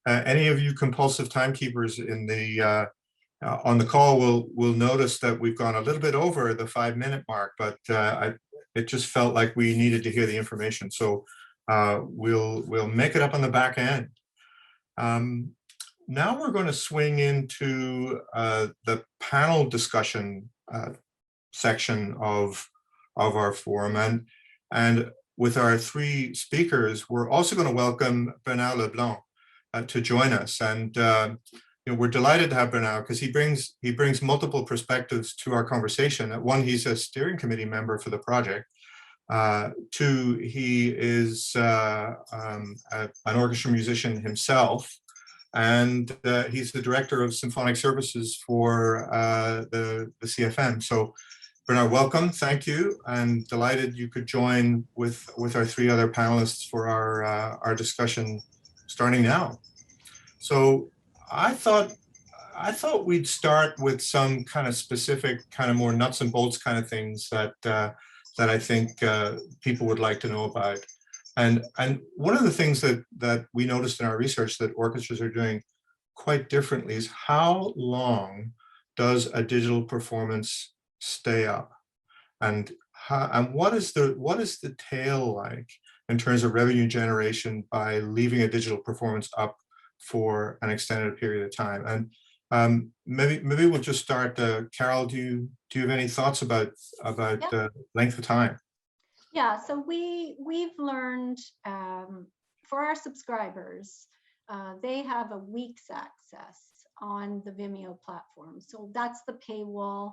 any of you compulsive timekeepers in the on the call will notice that we've gone a little bit over the 5-minute mark, but it just felt like we needed to hear the information. So we'll make it up on the back end. Now we're going to swing into the panel discussion section of our forum, and with our 3 speakers, we're also going to welcome Bernard Leblanc to join us. And we're delighted to have Bernard because he brings multiple perspectives to our conversation. One, he's a steering committee member for the project. 2, he is an orchestra musician himself, and he's the director of symphonic services for the CFM. So Bernard, welcome, thank you, and delighted you could join with our 3 other panelists for our discussion starting now. So I thought we'd start with some kind of specific, kind of more nuts and bolts kind of things that I think people would like to know about. And one of the things that we noticed in our research that orchestras are doing quite differently is how long does a digital performance stay up, and what is the tail like in terms of revenue generation by leaving a digital performance up for an extended period of time? And maybe we'll just start. Carol, do you have any thoughts about the length of time? Yeah, so we've learned for our subscribers, they have a week's access on the Vimeo platform. So that's the paywall.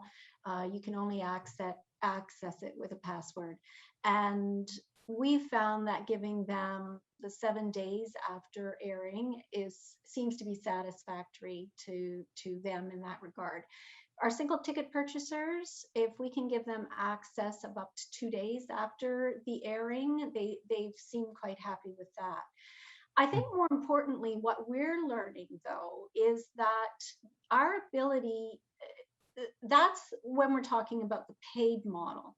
You can only access it with a password. And we found that giving them the 7 days after airing seems to be satisfactory to them in that regard. Our single ticket purchasers, if we can give them access of up to 2 days after the airing, they seem quite happy with that. I think more importantly, what we're learning though, is that our ability, that's when we're talking about the paid model.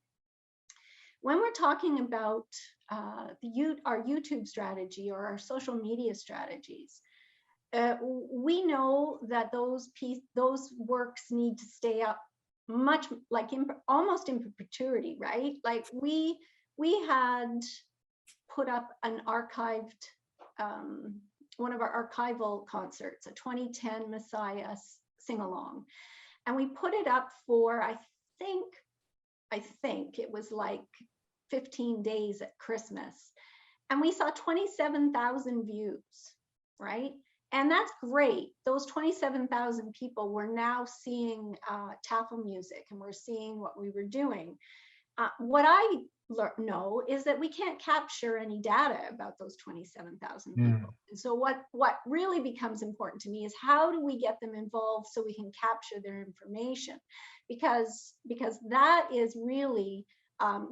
When we're talking about our YouTube strategy or our social media strategies, we know that those works need to stay up much, like almost in perpetuity, right? Like we had put up an archived, one of our archival concerts, a 2010 Messiah sing-along. And we put it up for, I think it was like 15 days at Christmas. And we saw 27,000 views, right? And that's great. Those 27,000 people were now seeing TAFL music, and we're seeing what we were doing. What I know is that we can't capture any data about those 27,000 Mm. people. And so what really becomes important to me is how do we get them involved so we can capture their information? Because that is really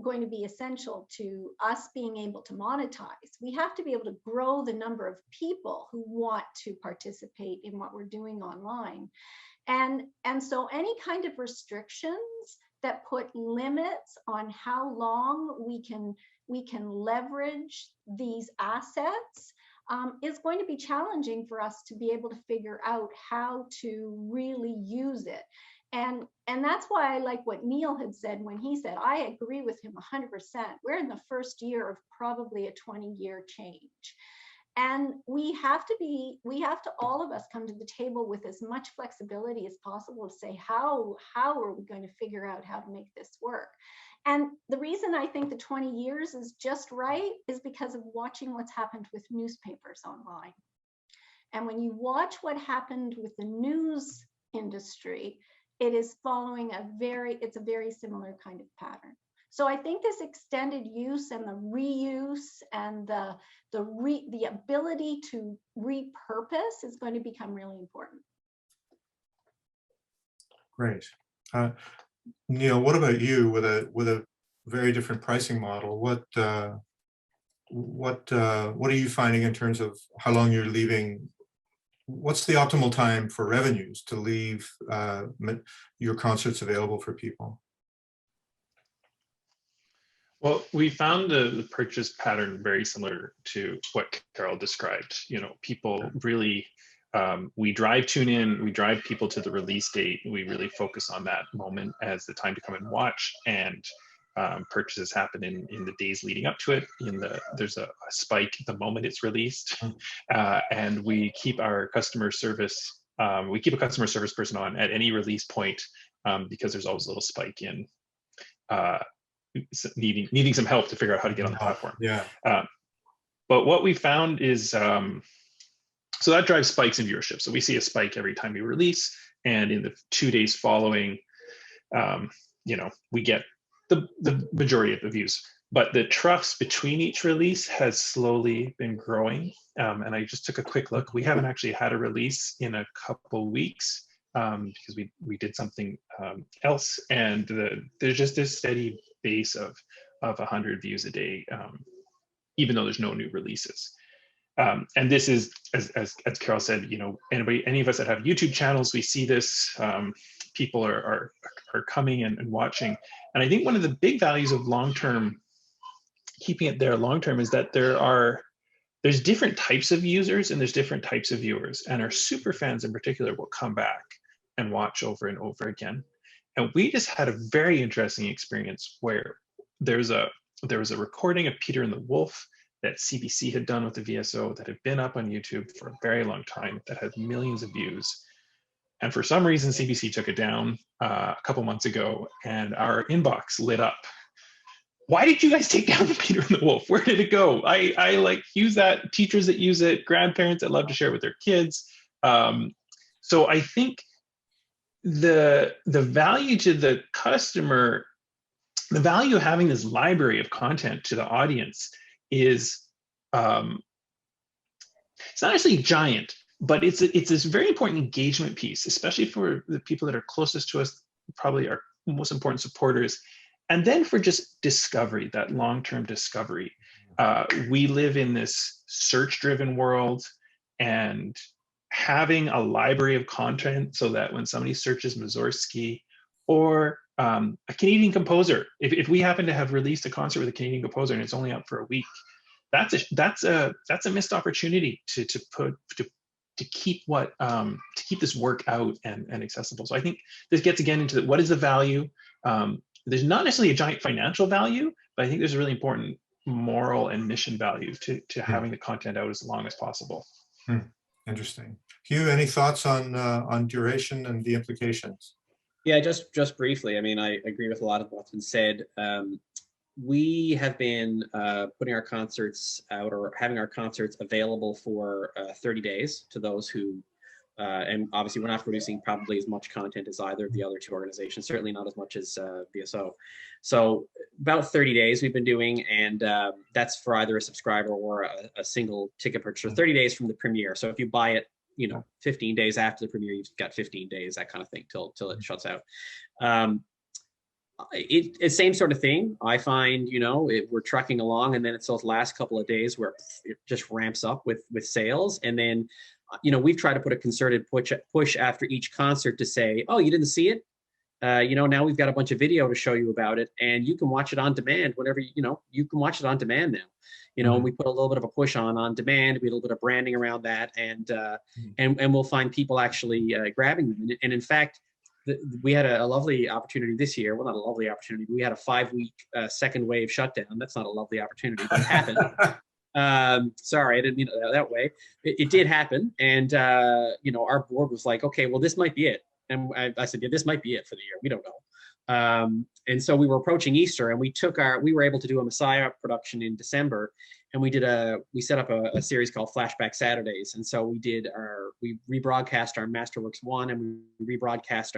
going to be essential to us being able to monetize. We have to be able to grow the number of people who want to participate in what we're doing online. And so any kind of restrictions that put limits on how long we can leverage these assets is going to be challenging for us to be able to figure out how to really use it. And that's why I like what Neil had said when he said, I agree with him 100%. We're in the first year of probably a 20-year change. And we have to all of us come to the table with as much flexibility as possible to say, how are we going to figure out how to make this work? And the reason I think the 20 years is just right is because of watching what's happened with newspapers online. And when you watch what happened with the news industry, it is following it's a very similar kind of pattern. So I think this extended use and the reuse and the ability to repurpose is going to become really important. Great. Neil, what about you with a very different pricing model? What are you finding in terms of how long you're leaving? What's the optimal time for revenues to leave your concerts available for people? Well, we found the purchase pattern very similar to what Carol described. You know, people really, we drive tune in, we drive people to the release date. We really focus on that moment as the time to come and watch, and purchases happen in the days leading up to it. There's a spike the moment it's released, and we keep our customer service. We keep a customer service person on at any release point because there's always a little spike in needing some help to figure out how to get on the platform. Yeah. But what we found is, so that drives spikes in viewership. So we see a spike every time we release, and in the 2 days following, we get the majority of the views. But the troughs between each release has slowly been growing. And I just took a quick look. We haven't actually had a release in a couple weeks because we did something else, and there's just this steady base of 100 views a day, even though there's no new releases. And this is, as Carol said, any of us that have YouTube channels, we see this. People are coming and watching. And I think one of the big values of long-term, keeping it there long-term, is that there's different types of users and there's different types of viewers. And our super fans in particular will come back and watch over and over again. And we just had a very interesting experience where there was a recording of Peter and the Wolf that CBC had done with the VSO that had been up on YouTube for a very long time, that had millions of views. And for some reason, CBC took it down a couple months ago, and our inbox lit up. Why did you guys take down the Peter and the Wolf? Where did it go? I use that, teachers that use it, grandparents that love to share it with their kids. So I think the value to the customer, the value of having this library of content to the audience is, it's not actually giant, but it's this very important engagement piece, especially for the people that are closest to us, probably our most important supporters. And then for just discovery, that long-term discovery. We live in this search-driven world, and having a library of content so that when somebody searches Mussorgsky or a Canadian composer, if we happen to have released a concert with a Canadian composer and it's only up for a week, that's a missed opportunity to keep this work out and accessible. So I think this gets again into what is the value. There's not necessarily a giant financial value, but I think there's a really important moral and mission value to having the content out as long as possible. Interesting. Hugh, any thoughts on duration and the implications? Yeah, just briefly. I mean, I agree with a lot of what's been said. We have been putting our concerts out, or having our concerts available for 30 days to those who And obviously, we're not producing probably as much content as either of the other two organizations, certainly not as much as BSO. So about 30 days we've been doing, and that's for either a subscriber or a single ticket purchase, 30 days from the premiere. So if you buy it, 15 days after the premiere, you've got 15 days, that kind of thing, till it shuts out. It's same sort of thing. I find, we're trucking along, and then it's those last couple of days where it just ramps up with sales. And then, we've tried to put a concerted push after each concert to say, oh, you didn't see it? Now we've got a bunch of video to show you about it, and you can watch it on demand whenever, you can watch it on demand now. And we put a little bit of a push on demand, we had a little bit of branding around that, and we'll find people actually grabbing them. And in fact, we had a lovely opportunity this year. Well, not a lovely opportunity, but we had a 5-week second wave shutdown. That's not a lovely opportunity, but it happened. Sorry, I didn't mean it that way. It did happen. And, our board was like, okay, well, this might be it. And I said, yeah, this might be it for the year. We don't know. And so we were approaching Easter, and we were able to do a Messiah production in December. And we set up a series called Flashback Saturdays. And so we rebroadcast our Masterworks 1, and we rebroadcast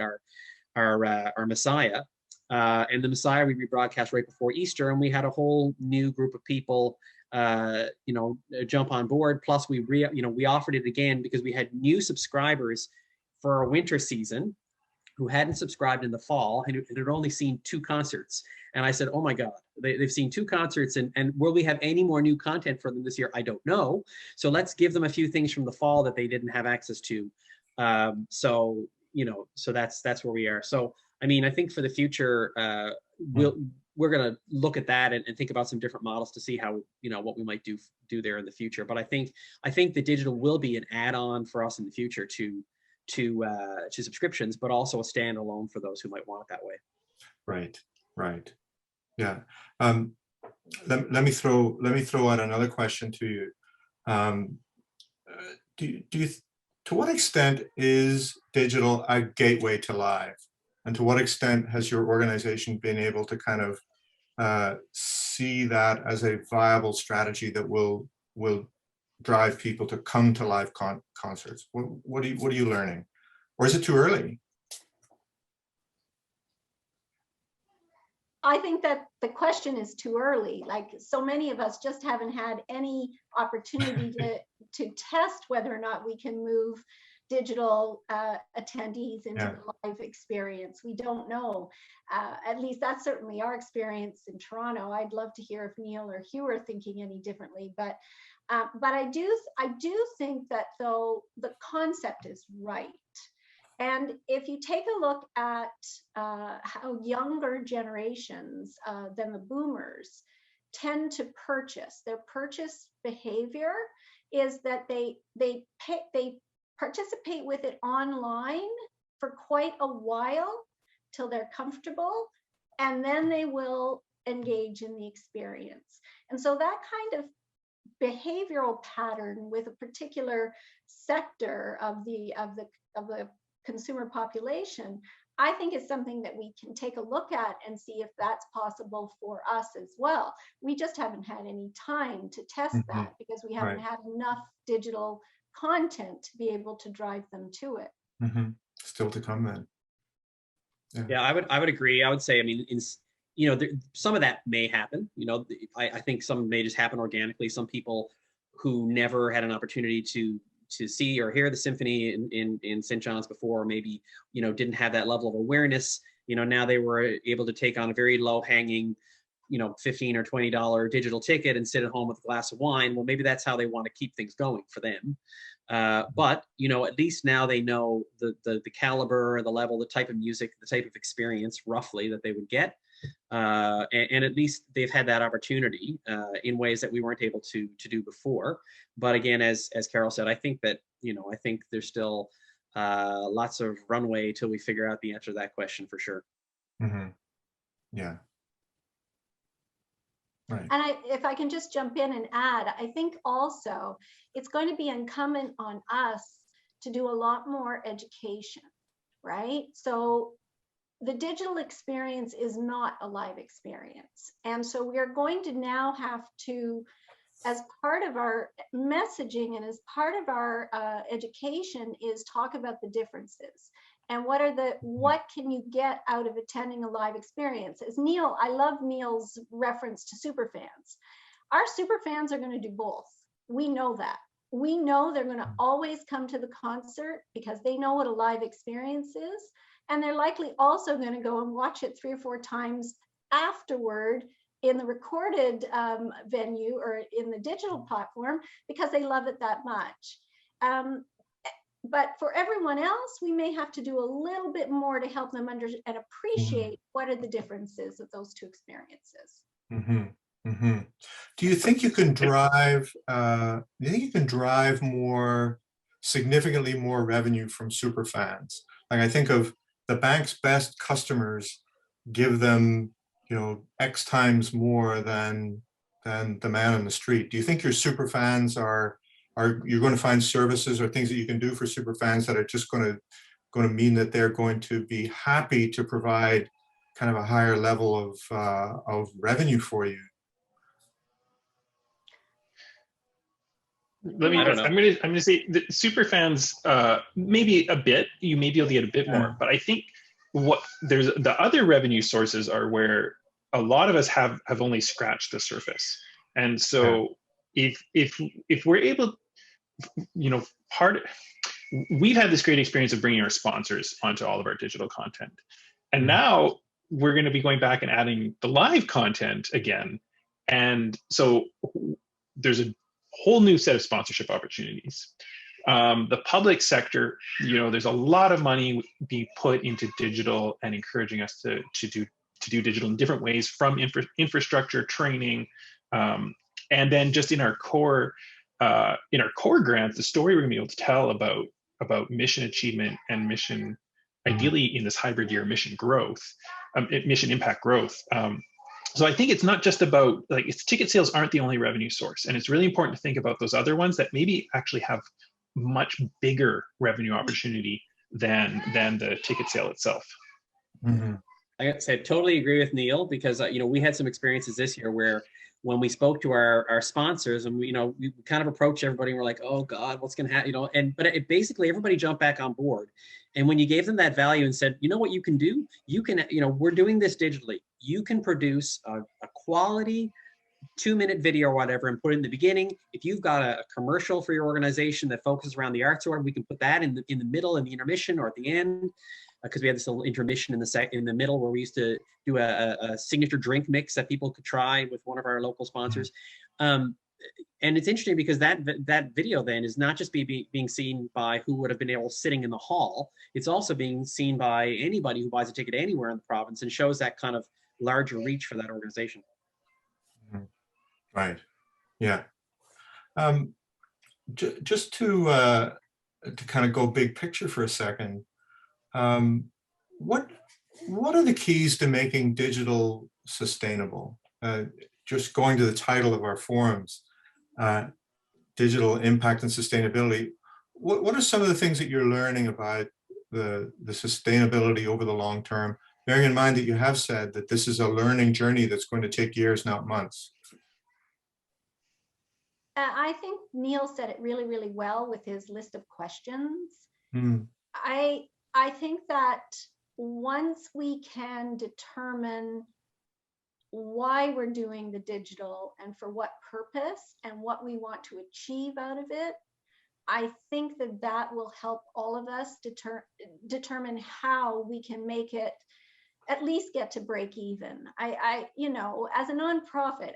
our Messiah. And the Messiah we rebroadcast right before Easter, and we had a whole new group of people jump on board. Plus we offered it again because we had new subscribers for our winter season who hadn't subscribed in the fall and had only seen 2 concerts. And I said, oh my God, they've seen 2 concerts, and will we have any more new content for them this year? I don't know. So let's give them a few things from the fall that they didn't have access to. So that's where we are. So, I mean, I think for the future, we're going to look at that and think about some different models to see how, what we might do there in the future. But I think the digital will be an add-on for us in the future to subscriptions, but also a standalone for those who might want it that way. Right. Yeah. Let me throw out another question to you. To what extent is digital a gateway to live, and to what extent has your organization been able to kind of see that as a viable strategy that will drive people to come to live concerts? What are you learning, or is it too early? I think that the question is too early. Like, so many of us just haven't had any opportunity to test whether or not we can move digital attendees into the live experience. We don't know. At least that's certainly our experience in Toronto. I'd love to hear if Neil or Hugh are thinking any differently. But I do think that, though, the concept is right. And if you take a look at how younger generations than the boomers tend to purchase, their purchase behavior is that they participate with it online for quite a while till they're comfortable, and then they will engage in the experience. And so that kind of behavioral pattern with a particular sector of the consumer population, I think is something that we can take a look at and see if that's possible for us as well. We just haven't had any time to test that because we haven't had enough digital content to be able to drive them to it. Still to come then. Yeah, I would agree. I would say, I mean, some of that may happen. I think some may just happen organically. Some people who never had an opportunity to see or hear the symphony in St. John's before, maybe, didn't have that level of awareness, now they were able to take on a very low hanging, $15 or $20 digital ticket and sit at home with a glass of wine. Well, maybe that's how they want to keep things going for them. But, at least now they know the caliber, the level, the type of music, the type of experience roughly that they would get. And at least they've had that opportunity in ways that we weren't able to do before. But again, as Carol said, I think that, I think there's still lots of runway till we figure out the answer to that question for sure. Yeah. Right. And if I can just jump in and add, I think also it's going to be incumbent on us to do a lot more education, right? So the digital experience is not a live experience. And so we are going to now have to as part of our messaging and as part of our education is talk about the differences and what can you get out of attending a live experience. As Neil, I love Neil's reference to superfans. Our superfans are going to do both. We know that. We know they're going to always come to the concert because they know what a live experience is. And they're likely also going to go and watch it 3 or 4 times afterward in the recorded venue or in the digital platform because they love it that much. But for everyone else, we may have to do a little bit more to help them understand and appreciate what are the differences of those 2 experiences. Do you think you can drive? Do you think you can drive significantly more revenue from superfans? Like I think of the bank's best customers, give them X times more than the man on the street. Do you think your superfans are you're going to find services or things that you can do for superfans that are just going to mean that they're going to be happy to provide kind of a higher level of revenue for you? Let me. I'm gonna say that superfans, maybe a bit. You may be able to get a bit more, but I think there's the other revenue sources are where a lot of us have only scratched the surface, and so if we're able, we've had this great experience of bringing our sponsors onto all of our digital content, and now we're going to be going back and adding the live content again, and so there's a whole new set of sponsorship opportunities. The public sector, there's a lot of money being put into digital and encouraging us to do digital in different ways, from infrastructure, training, and then just in our core grants, the story we're gonna be able to tell about mission achievement and mission, ideally in this hybrid year, mission growth, mission impact growth. So I think it's not just about ticket sales aren't the only revenue source, and it's really important to think about those other ones that maybe actually have much bigger revenue opportunity than the ticket sale itself. I gotta say, I totally agree with Neil because we had some experiences this year where when we spoke to our sponsors and we kind of approached everybody and we're like, oh God, what's gonna happen? But basically everybody jumped back on board. And when you gave them that value and said, you know what you can do? You can, we're doing this digitally. You can produce a quality 2-minute video or whatever and put it in the beginning. If you've got a commercial for your organization that focuses around the arts, or we can put that in the middle, in the intermission or at the end, because we had this little intermission in the middle where we used to do a signature drink mix that people could try with one of our local sponsors. And it's interesting because that video then is not just being seen by who would have been able sitting in the hall. It's also being seen by anybody who buys a ticket anywhere in the province, and shows that kind of larger reach for that organization. Right. Yeah. Just to kind of go big picture for a second, what are the keys to making digital sustainable? Just going to the title of our forums, digital impact and sustainability. What are some of the things that you're learning about the sustainability over the long term, bearing in mind that you have said that this is a learning journey that's going to take years, not months? I think Neil said it really, really well with his list of questions. I think that once we can determine why we're doing the digital and for what purpose and what we want to achieve out of it, I think that will help all of us determine how we can make it at least get to break even. As a nonprofit,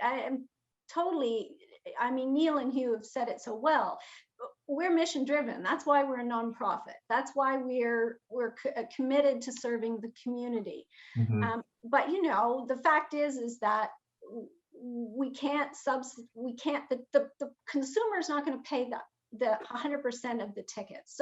Neil and Hugh have said it so well. We're mission driven. That's why we're a nonprofit. That's why we're committed to serving the community. But the fact is that the consumer is not going to pay the 100% of the tickets.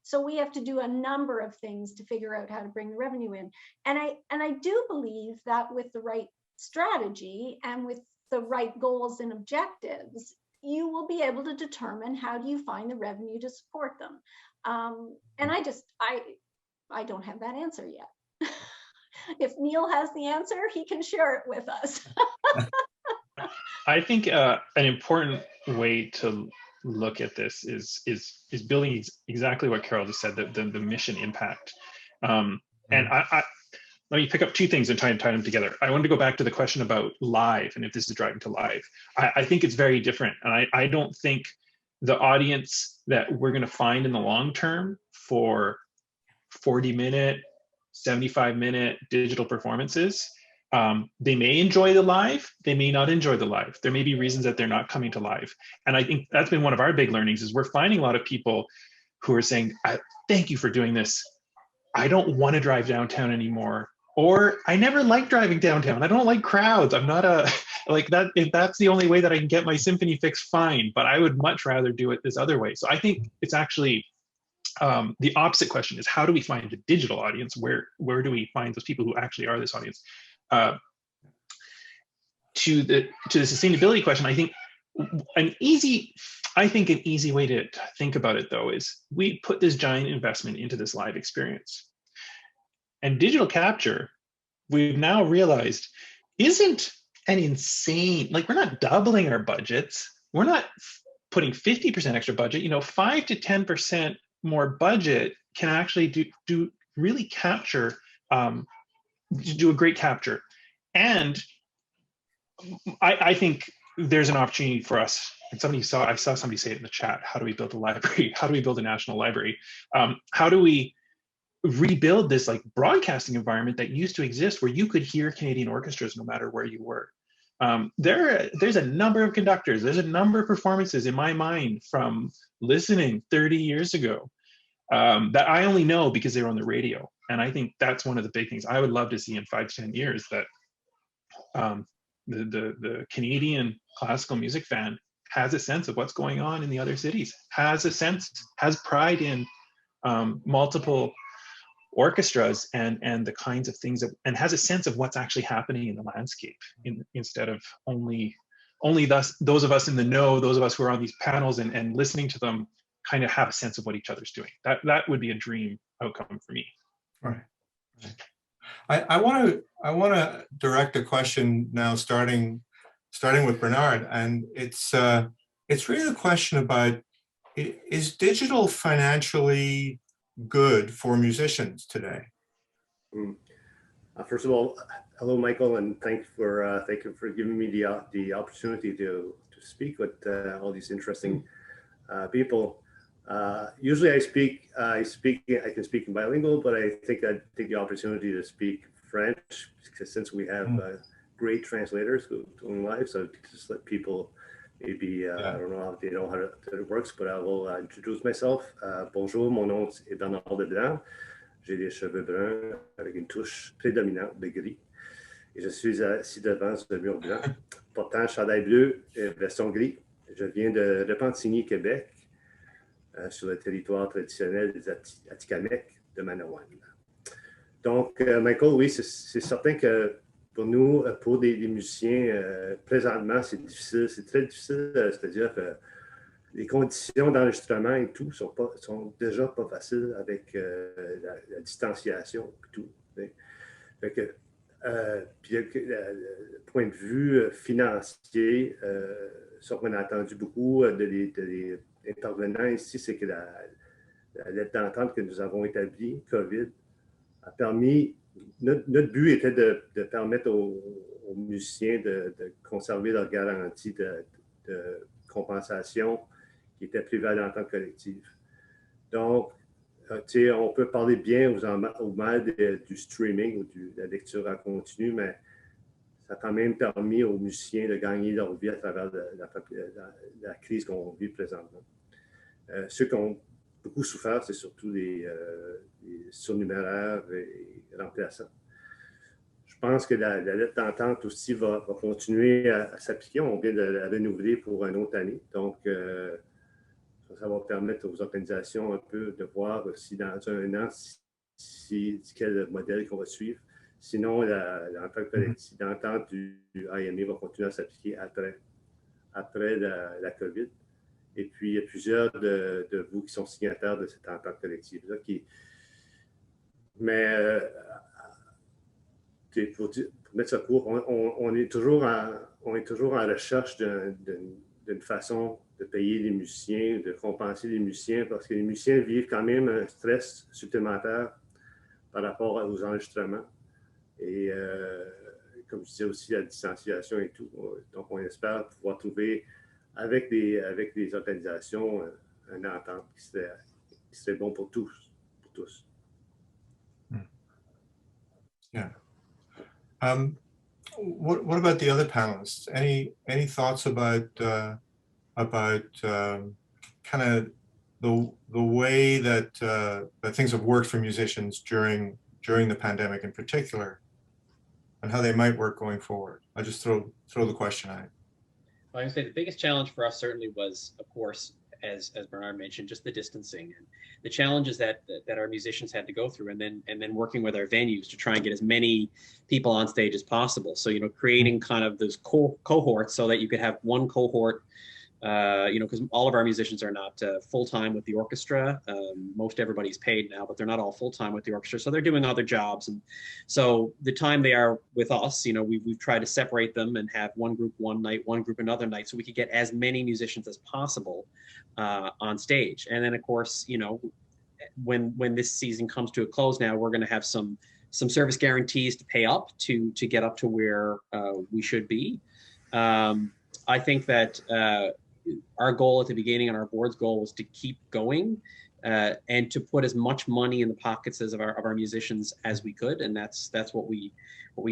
So we have to do a number of things to figure out how to bring the revenue in. And I do believe that with the right strategy and with the right goals and objectives, you will be able to determine how do you find the revenue to support them. And I don't have that answer yet. If Neil has the answer, he can share it with us. I think an important way to look at this is building exactly what Carol just said, the mission impact. And let me pick up two things and try and tie them together. I wanted to go back to the question about live and if this is driving to live. I think it's very different. And I don't think the audience that we're going to find in the long term for 40-minute, 75-minute digital performances, they may enjoy the live, they may not enjoy the live. There may be reasons that they're not coming to live. And I think that's been one of our big learnings is we're finding a lot of people who are saying, thank you for doing this. I don't want to drive downtown anymore. Or I never liked driving downtown. I don't like crowds. I'm not like that. If that's the only way that I can get my symphony fix, fine. But I would much rather do it this other way. So I think it's actually the opposite question is how do we find the digital audience? Where do we find those people who actually are this audience? To the sustainability question, I think an easy way to think about it though is we put this giant investment into this live experience. And digital capture, we've now realized, isn't an insane, like we're not doubling our budgets. We're not putting 50% extra budget, 5 to 10% more budget can actually do really capture, do a great capture. And I think there's an opportunity for us, and I saw somebody say it in the chat, how do we build a library? How do we build a national library? How do we rebuild this like broadcasting environment that used to exist where you could hear Canadian orchestras no matter where you were? There's a number of conductors, there's a number of performances in my mind from listening 30 years ago that I only know because they were on the radio. And I think that's one of the big things I would love to see in 5 to 10 years, that the Canadian classical music fan has a sense of what's going on in the other cities, has pride in multiple orchestras and the kinds of things and has a sense of what's actually happening in the landscape instead of only those of us in the know, those of us who are on these panels and listening to them kind of have a sense of what each other's doing. That would be a dream outcome for me. Right. I want to direct a question now, starting with Bernard, and it's really the question about, is digital financially good for musicians today? First of all, hello, Michael, and thank you for giving me the opportunity to speak with all these interesting people. Usually I can speak in bilingual, but I think I'd take the opportunity to speak French, because since we have great translators going live, so just let people maybe, I don't know how they know how it works, but I will introduce myself. Bonjour, mon nom est Bernard Leblanc. J'ai des cheveux bruns avec une touche prédominante de gris. Et je suis assis devant ce mur blanc, portant un chandail bleu version gris. Je viens de Repentigny, Québec, sur le territoire traditionnel des Atikamekw de Manawan. Donc, Michael, oui, c'est certain que pour nous, pour des musiciens, présentement, c'est difficile, c'est très difficile, c'est-à-dire que les conditions d'enregistrement et tout sont déjà pas faciles avec la distanciation et tout. Fait que, puis le point de vue financier, ce qu'on a entendu beaucoup des intervenants ici, c'est que la lettre d'entente que nous avons établie, COVID, a permis, notre but était de permettre aux musiciens de conserver leur garantie de compensation qui était privée à l'entente collective. Donc, on peut parler bien ou mal du streaming ou de la lecture en continu, mais ça a quand même permis aux musiciens de gagner leur vie à travers la crise qu'on vit présentement. Ceux qui ont beaucoup souffert, c'est surtout les surnuméraires et remplaçants. Je pense que la lettre d'entente aussi va continuer à s'appliquer. On vient de la renouveler pour une autre année. Donc, ça va permettre aux organisations un peu de voir si dans un an, quel modèle qu'on va suivre. Sinon, l'entente collective, l'entente du IME va continuer à s'appliquer après la COVID. Et puis, il y a plusieurs de vous qui sont signataires de cette entente collective-là. Mais pour mettre ça court, on est toujours on est toujours en recherche d'une façon de payer les musiciens, de compenser les musiciens, parce que les musiciens vivent quand même un stress supplémentaire par rapport aux enregistrements. Et comme je disais aussi, la distanciation et tout. Donc, on espère pouvoir trouver avec des organisations une entente qui serait bon pour tous. Yeah. What about the other panelists? Any thoughts about kind of the way that that things have worked for musicians during the pandemic in particular, and how they might work going forward? I just throw the question at it. Well, I would say the biggest challenge for us certainly was, of course, as Bernard mentioned, just the distancing and the challenges that our musicians had to go through, and then working with our venues to try and get as many people on stage as possible. So, creating kind of those cohorts so that you could have one cohort, because all of our musicians are not full-time with the orchestra. Most everybody's paid now, but they're not all full-time with the orchestra. So they're doing other jobs. And so the time they are with us, we've tried to separate them and have one group one night, one group another night, so we could get as many musicians as possible on stage. And then, of course, when this season comes to a close now, we're going to have some service guarantees to pay up to get up to where we should be. I think that our goal at the beginning and our board's goal was to keep going and to put as much money in the pockets of our musicians as we could, and that's what we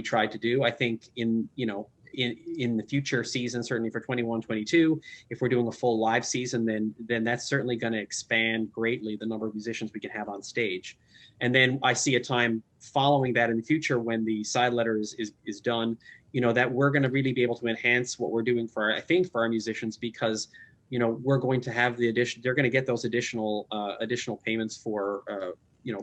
tried to do. I think in the future season, certainly for 21-22, if we're doing a full live season, then that's certainly going to expand greatly the number of musicians we can have on stage. And then I see a time following that in the future when the side letter is done, that we're going to really be able to enhance what we're doing for our musicians, because we're going to have they're going to get those additional payments for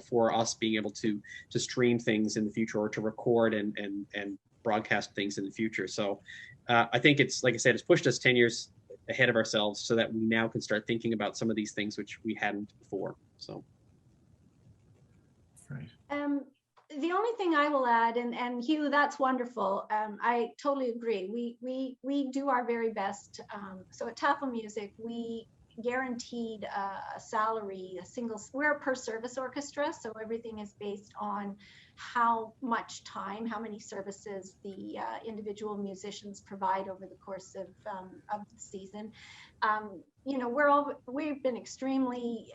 for us being able to stream things in the future, or to record and broadcast things in the future. So I think it's, like I said, it's pushed us 10 years ahead of ourselves, so that we now can start thinking about some of these things which we hadn't before. So Right. The only thing I will add, and Hugh, that's wonderful. I totally agree. We do our very best. So at TAFL Music, we guaranteed a salary, we're a per service orchestra, so everything is based on how much time, how many services the individual musicians provide over the course of the season. We've been extremely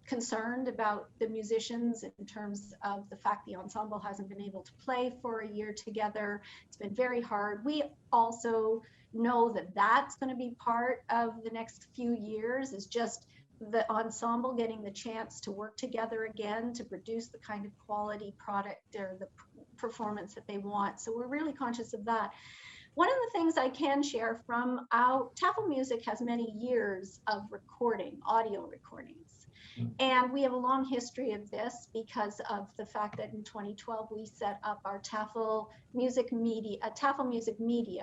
concerned about the musicians in terms of the fact the ensemble hasn't been able to play for a year together. It's been very hard. We also know that that's going to be part of the next few years, is just the ensemble getting the chance to work together again to produce the kind of quality product or the performance that they want. So we're really conscious of that. One of the things I can share from our TAFL Music has many years of audio recordings. And we have a long history of this because of the fact that in 2012 we set up our TAFL Music Media,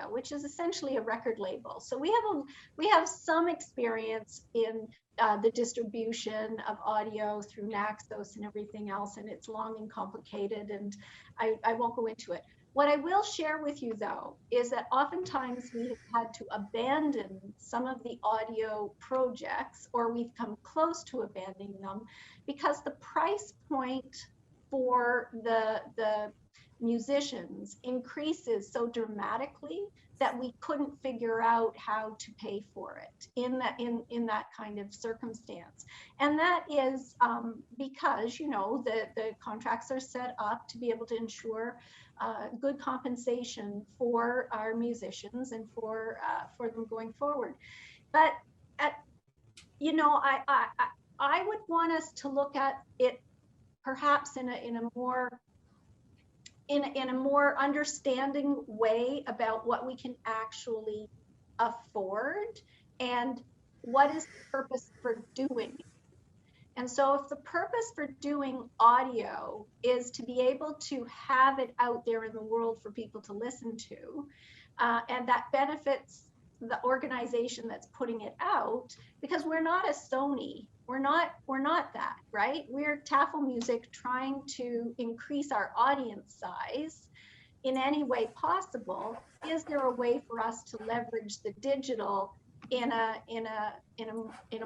which is essentially a record label. So we have some experience in the distribution of audio through Naxos and everything else, and it's long and complicated, and I won't go into it. What I will share with you, though, is that oftentimes we have had to abandon some of the audio projects, or we've come close to abandoning them, because the price point for the musicians increases so dramatically that we couldn't figure out how to pay for it in that kind of circumstance. And that is because the contracts are set up to be able to ensure good compensation for our musicians and for them going forward. But I would want us to look at it perhaps in a more understanding way about what we can actually afford and what is the purpose for doing it. And so if the purpose for doing audio is to be able to have it out there in the world for people to listen to, and that benefits the organization that's putting it out, because we're not a Sony, we're not that, right? We're TAFL Music trying to increase our audience size in any way possible, is there a way for us to leverage the digital in a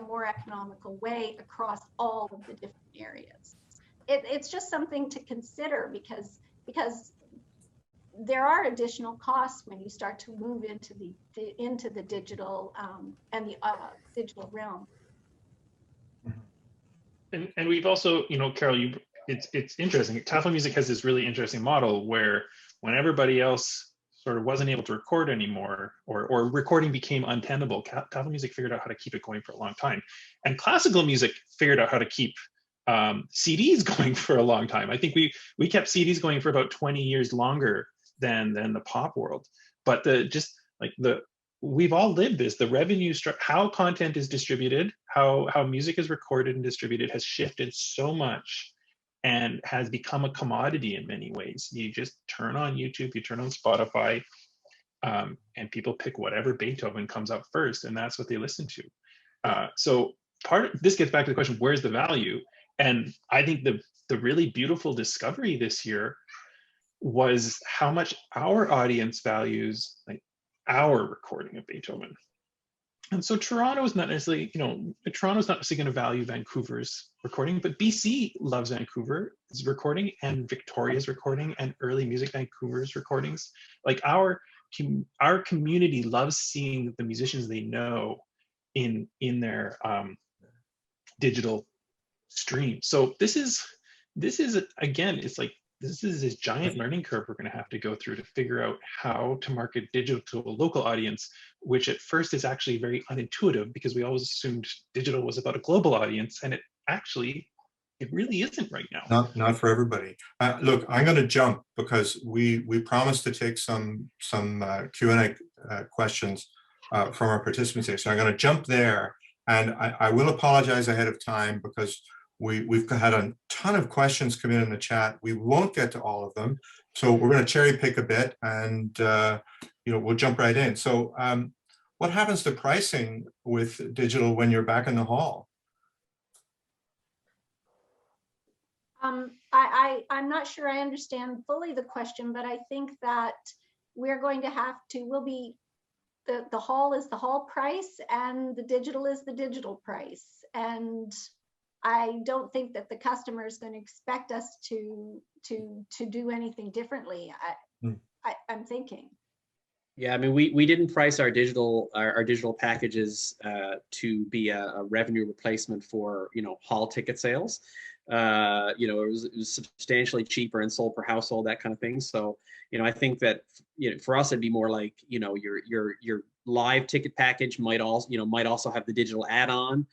more economical way across all of the different areas? It's just something to consider, because there are additional costs when you start to move into the digital and the digital realm. And we've also, Carol, it's interesting. Taffel Music has this really interesting model where when everybody else sort of wasn't able to record anymore, or recording became untenable, Taffel Music figured out how to keep it going for a long time. And classical music figured out how to keep CDs going for a long time. I think we kept CDs going for about 20 years longer than the pop world. But we've all lived this. The revenue structure, how content is distributed, how music is recorded and distributed has shifted so much and has become a commodity in many ways. You just turn on YouTube, you turn on Spotify, and people pick whatever Beethoven comes up first, and that's what they listen to. So this gets back to the question, where's the value? And I think the really beautiful discovery this year was how much our audience values our recording of Beethoven. And so Toronto is not necessarily, Toronto's not necessarily going to value Vancouver's recording, but BC loves Vancouver's recording and Victoria's recording and early Music Vancouver's recordings. Like our community loves seeing the musicians they know in their digital stream. So this is again, it's like, this is this giant learning curve we're going to have to go through to figure out how to market digital to a local audience, which at first is actually very unintuitive because we always assumed digital was about a global audience, and it really isn't right now. Not for everybody. Look, I'm going to jump because we promised to take some Q&A questions from our participants here. So I'm going to jump there, and I will apologize ahead of time because we've had a ton of questions come in the chat. We won't get to all of them, so we're going to cherry pick a bit, and we'll jump right in. So, what happens to pricing with digital when you're back in the hall? I'm not sure I understand fully the question, but I think that we're going to the hall is the hall price, and the digital is the digital price, and I don't think that the customer is going to expect us to do anything differently. I'm thinking. Yeah, I mean, we didn't price our digital packages to be a revenue replacement for hall ticket sales. It was substantially cheaper and sold per household, that kind of thing. So I think that for us it'd be more like your live ticket package might also have the digital add-on.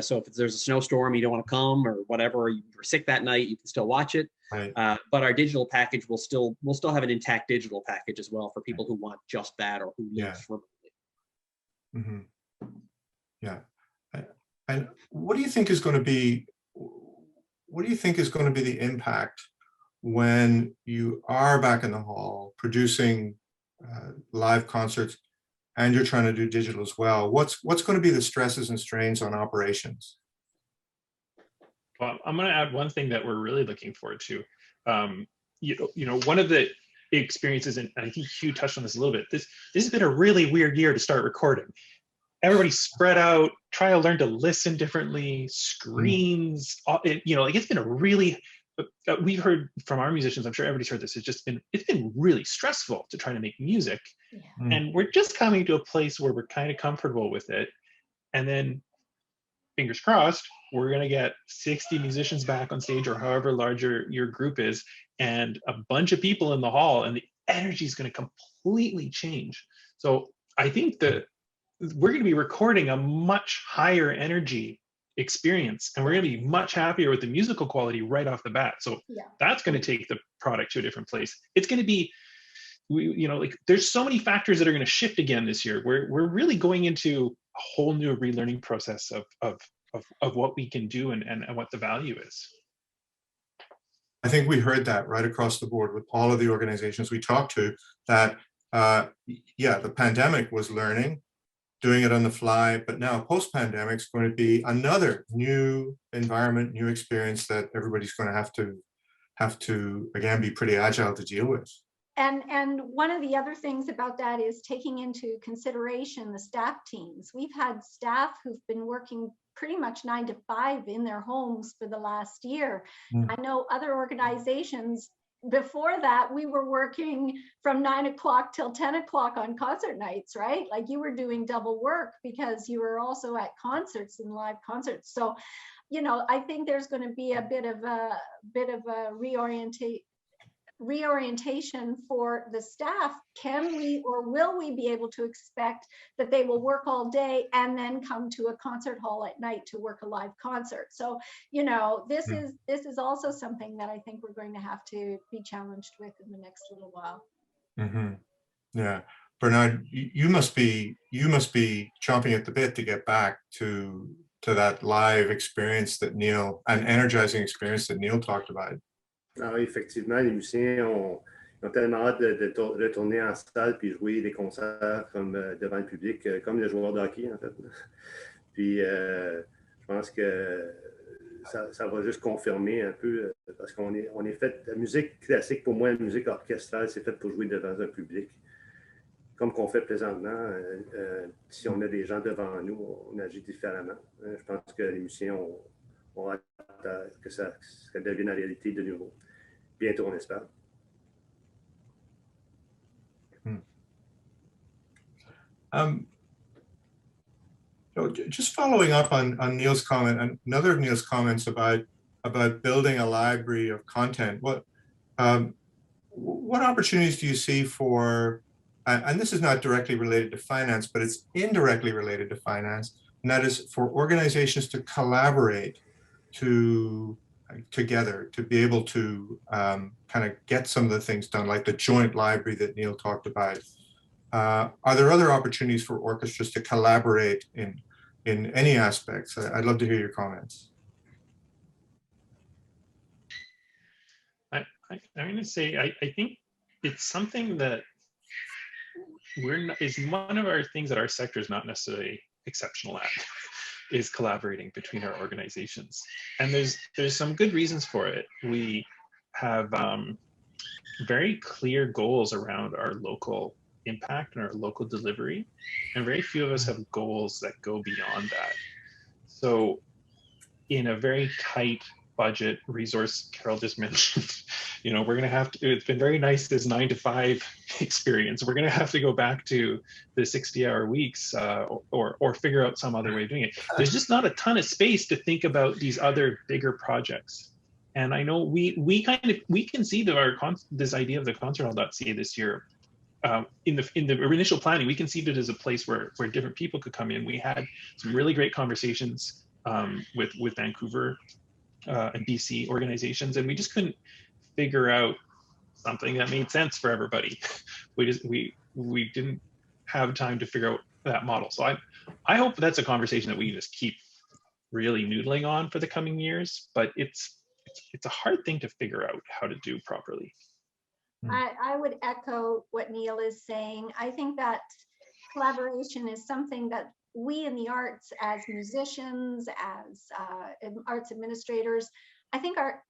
So if there's a snowstorm, you don't want to come or whatever, or you're sick that night, you can still watch it. Right. But our digital package will still have an intact digital package as well for people who want just that or who live remotely. Mm-hmm. Yeah. And what do you think is going to be the impact when you are back in the hall producing live concerts and you're trying to do digital as well? What's going to be the stresses and strains on operations? Well, I'm going to add one thing that we're really looking forward to. One of the experiences, and I think Hugh touched on this a little bit, this has been a really weird year to start recording. Everybody's spread out, try to learn to listen differently, screens, it's been a really, we've heard from our musicians, I'm sure everybody's heard this, it's been really stressful to try to make music. Yeah. And we're just coming to a place where we're kind of comfortable with it. And then, fingers crossed, we're going to get 60 musicians back on stage, or however large your group is, and a bunch of people in the hall, and the energy is going to completely change. So I think that we're going to be recording a much higher energy experience, and we're going to be much happier with the musical quality right off the bat. So that's going to take the product to a different place. It's going to be, there's so many factors that are going to shift again this year. We're really going into a whole new relearning process of what we can do and what the value is. I think we heard that right across the board with all of the organizations we talked to, that the pandemic was learning, doing it on the fly, but now post-pandemic is going to be another new environment, new experience that everybody's going to have to again be pretty agile to deal with. And one of the other things about that is taking into consideration the staff teams. We've had staff who've been working pretty much 9 to 5 in their homes for the last year. I know other organizations, before that, we were working from 9 o'clock till 10 o'clock on concert nights, right? Like you were doing double work because you were also at concerts and live concerts. So, you know, I think there's going to be a bit of a reorientation for the staff. Can we or will we be able to expect that they will work all day and then come to a concert hall at night to work a live concert? So, you know, this is also something that I think we're going to have to be challenged with in the next little while. Yeah, Bernard, you must be chomping at the bit to get back to that live experience that Neil, an energizing experience that Neil talked about. Ah oui, effectivement, les musiciens ont tellement hâte de retourner en salle puis jouer des concerts comme devant le public, comme les joueurs de hockey, en fait. Puis, je pense que ça va juste confirmer un peu, parce qu'on est fait, la musique classique, pour moi, la musique orchestrale, c'est fait pour jouer devant un public. Comme qu'on fait présentement, si on a des gens devant nous, on agit différemment. Je pense que les musiciens ont hâte que ça devienne la réalité de nouveau. Bientôt, on espère. Just following up on Neil's comment, and another of Neil's comments about building a library of content. What opportunities do you see for, and this is not directly related to finance, but it's indirectly related to finance, and that is for organizations to collaborate together to be able to kind of get some of the things done, like the joint library that Neil talked about. Are there other opportunities for orchestras to collaborate in any aspects? I'd love to hear your comments. I'm going to say, I think it's something that is one of our things that our sector is not necessarily exceptional at, is collaborating between our organizations. And there's some good reasons for it. We have very clear goals around our local impact and our local delivery, and very few of us have goals that go beyond that. So in a very tight budget resource, Carol just mentioned, you know, we're going to have to, it's been very nice, this 9 to 5 experience. We're going to have to go back to the 60-hour weeks or figure out some other way of doing it. There's just not a ton of space to think about these other bigger projects. And I know we conceived of this idea of the concerthall.ca this year. In the initial planning, we conceived it as a place where different people could come in. We had some really great conversations with Vancouver and BC organizations, and we just couldn't figure out something that made sense for everybody. We didn't have time to figure out that model. So I hope that's a conversation that we just keep really noodling on for the coming years, but it's a hard thing to figure out how to do properly. I would echo what Neil is saying. I think that collaboration is something that we in the arts, as musicians, as arts administrators, I think are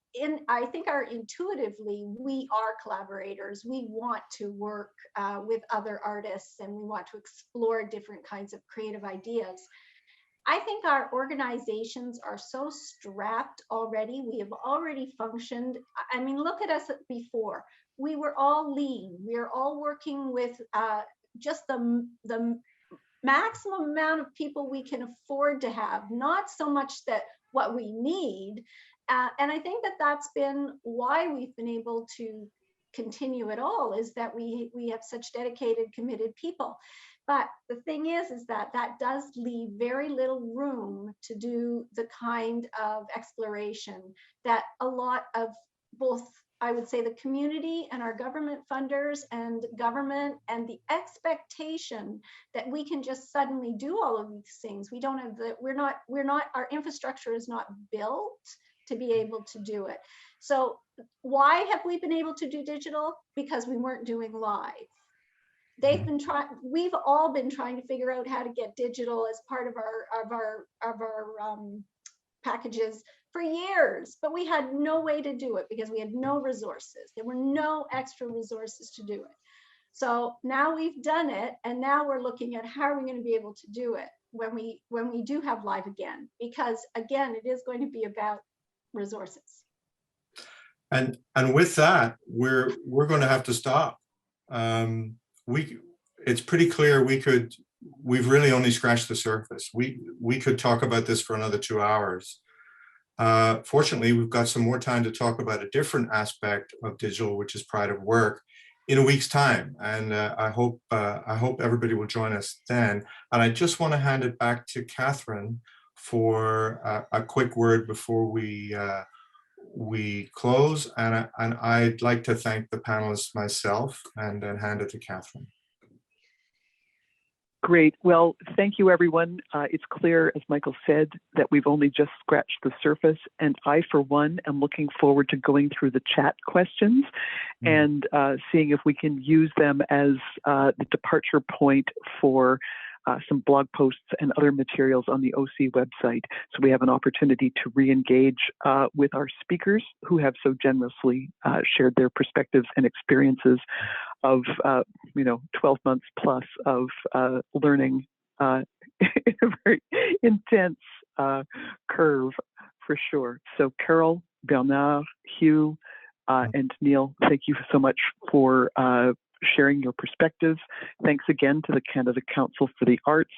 intuitively, we are collaborators. We want to work with other artists, and we want to explore different kinds of creative ideas. I think our organizations are so strapped already. We have already functioned. I mean, look at us before. We were all lean. We are all working with just the maximum amount of people we can afford to have, not so much that what we need. And I think that that's been why we've been able to continue at all, is that we have such dedicated, committed people. But the thing is that does leave very little room to do the kind of exploration that a lot of both, I would say, the community and our government funders and government, and the expectation that we can just suddenly do all of these things. We don't have our infrastructure is not built to be able to do it. So why have we been able to do digital? Because we weren't doing live. We've all been trying to figure out how to get digital as part of our packages for years, but we had no way to do it because we had no resources. There were no extra resources to do it. So now we've done it, and now we're looking at how are we going to be able to do it when we do have live again, because again, it is going to be about resources. And with that, we're going to have to stop. It's pretty clear we've really only scratched the surface. We could talk about this for another 2 hours. Fortunately, we've got some more time to talk about a different aspect of digital, which is pride of work, in a week's time. And I hope everybody will join us then. And I just want to hand it back to Catherine for a quick word before we close. And I'd like to thank the panelists myself and then hand it to Catherine. Great. Well, thank you, everyone. It's clear, as Michael said, that we've only just scratched the surface. And I, for one, am looking forward to going through the chat questions and seeing if we can use them as the departure point for some blog posts and other materials on the OC website. So we have an opportunity to re-engage with our speakers who have so generously shared their perspectives and experiences of 12 months plus of learning in a very intense curve, for sure. So Carol, Bernard, Hugh, and Neil, thank you so much for sharing your perspectives. Thanks again to the Canada Council for the Arts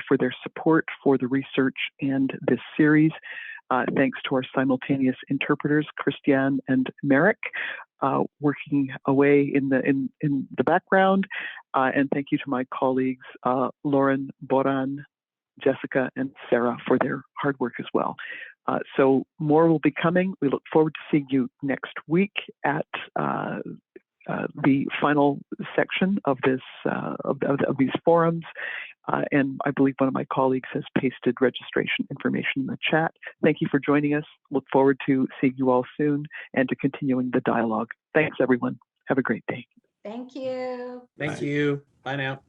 for their support for the research and this series. Thanks to our simultaneous interpreters, Christiane and Merrick, working away in the background. And thank you to my colleagues, Lauren, Boran, Jessica, and Sarah for their hard work as well. So more will be coming. We look forward to seeing you next week at the final section of this of these forums, and I believe one of my colleagues has pasted registration information in the chat. Thank you for joining us. Look forward to seeing you all soon and to continuing the dialogue. Thanks, everyone. Have a great day. Thank you. Thank you. Bye now.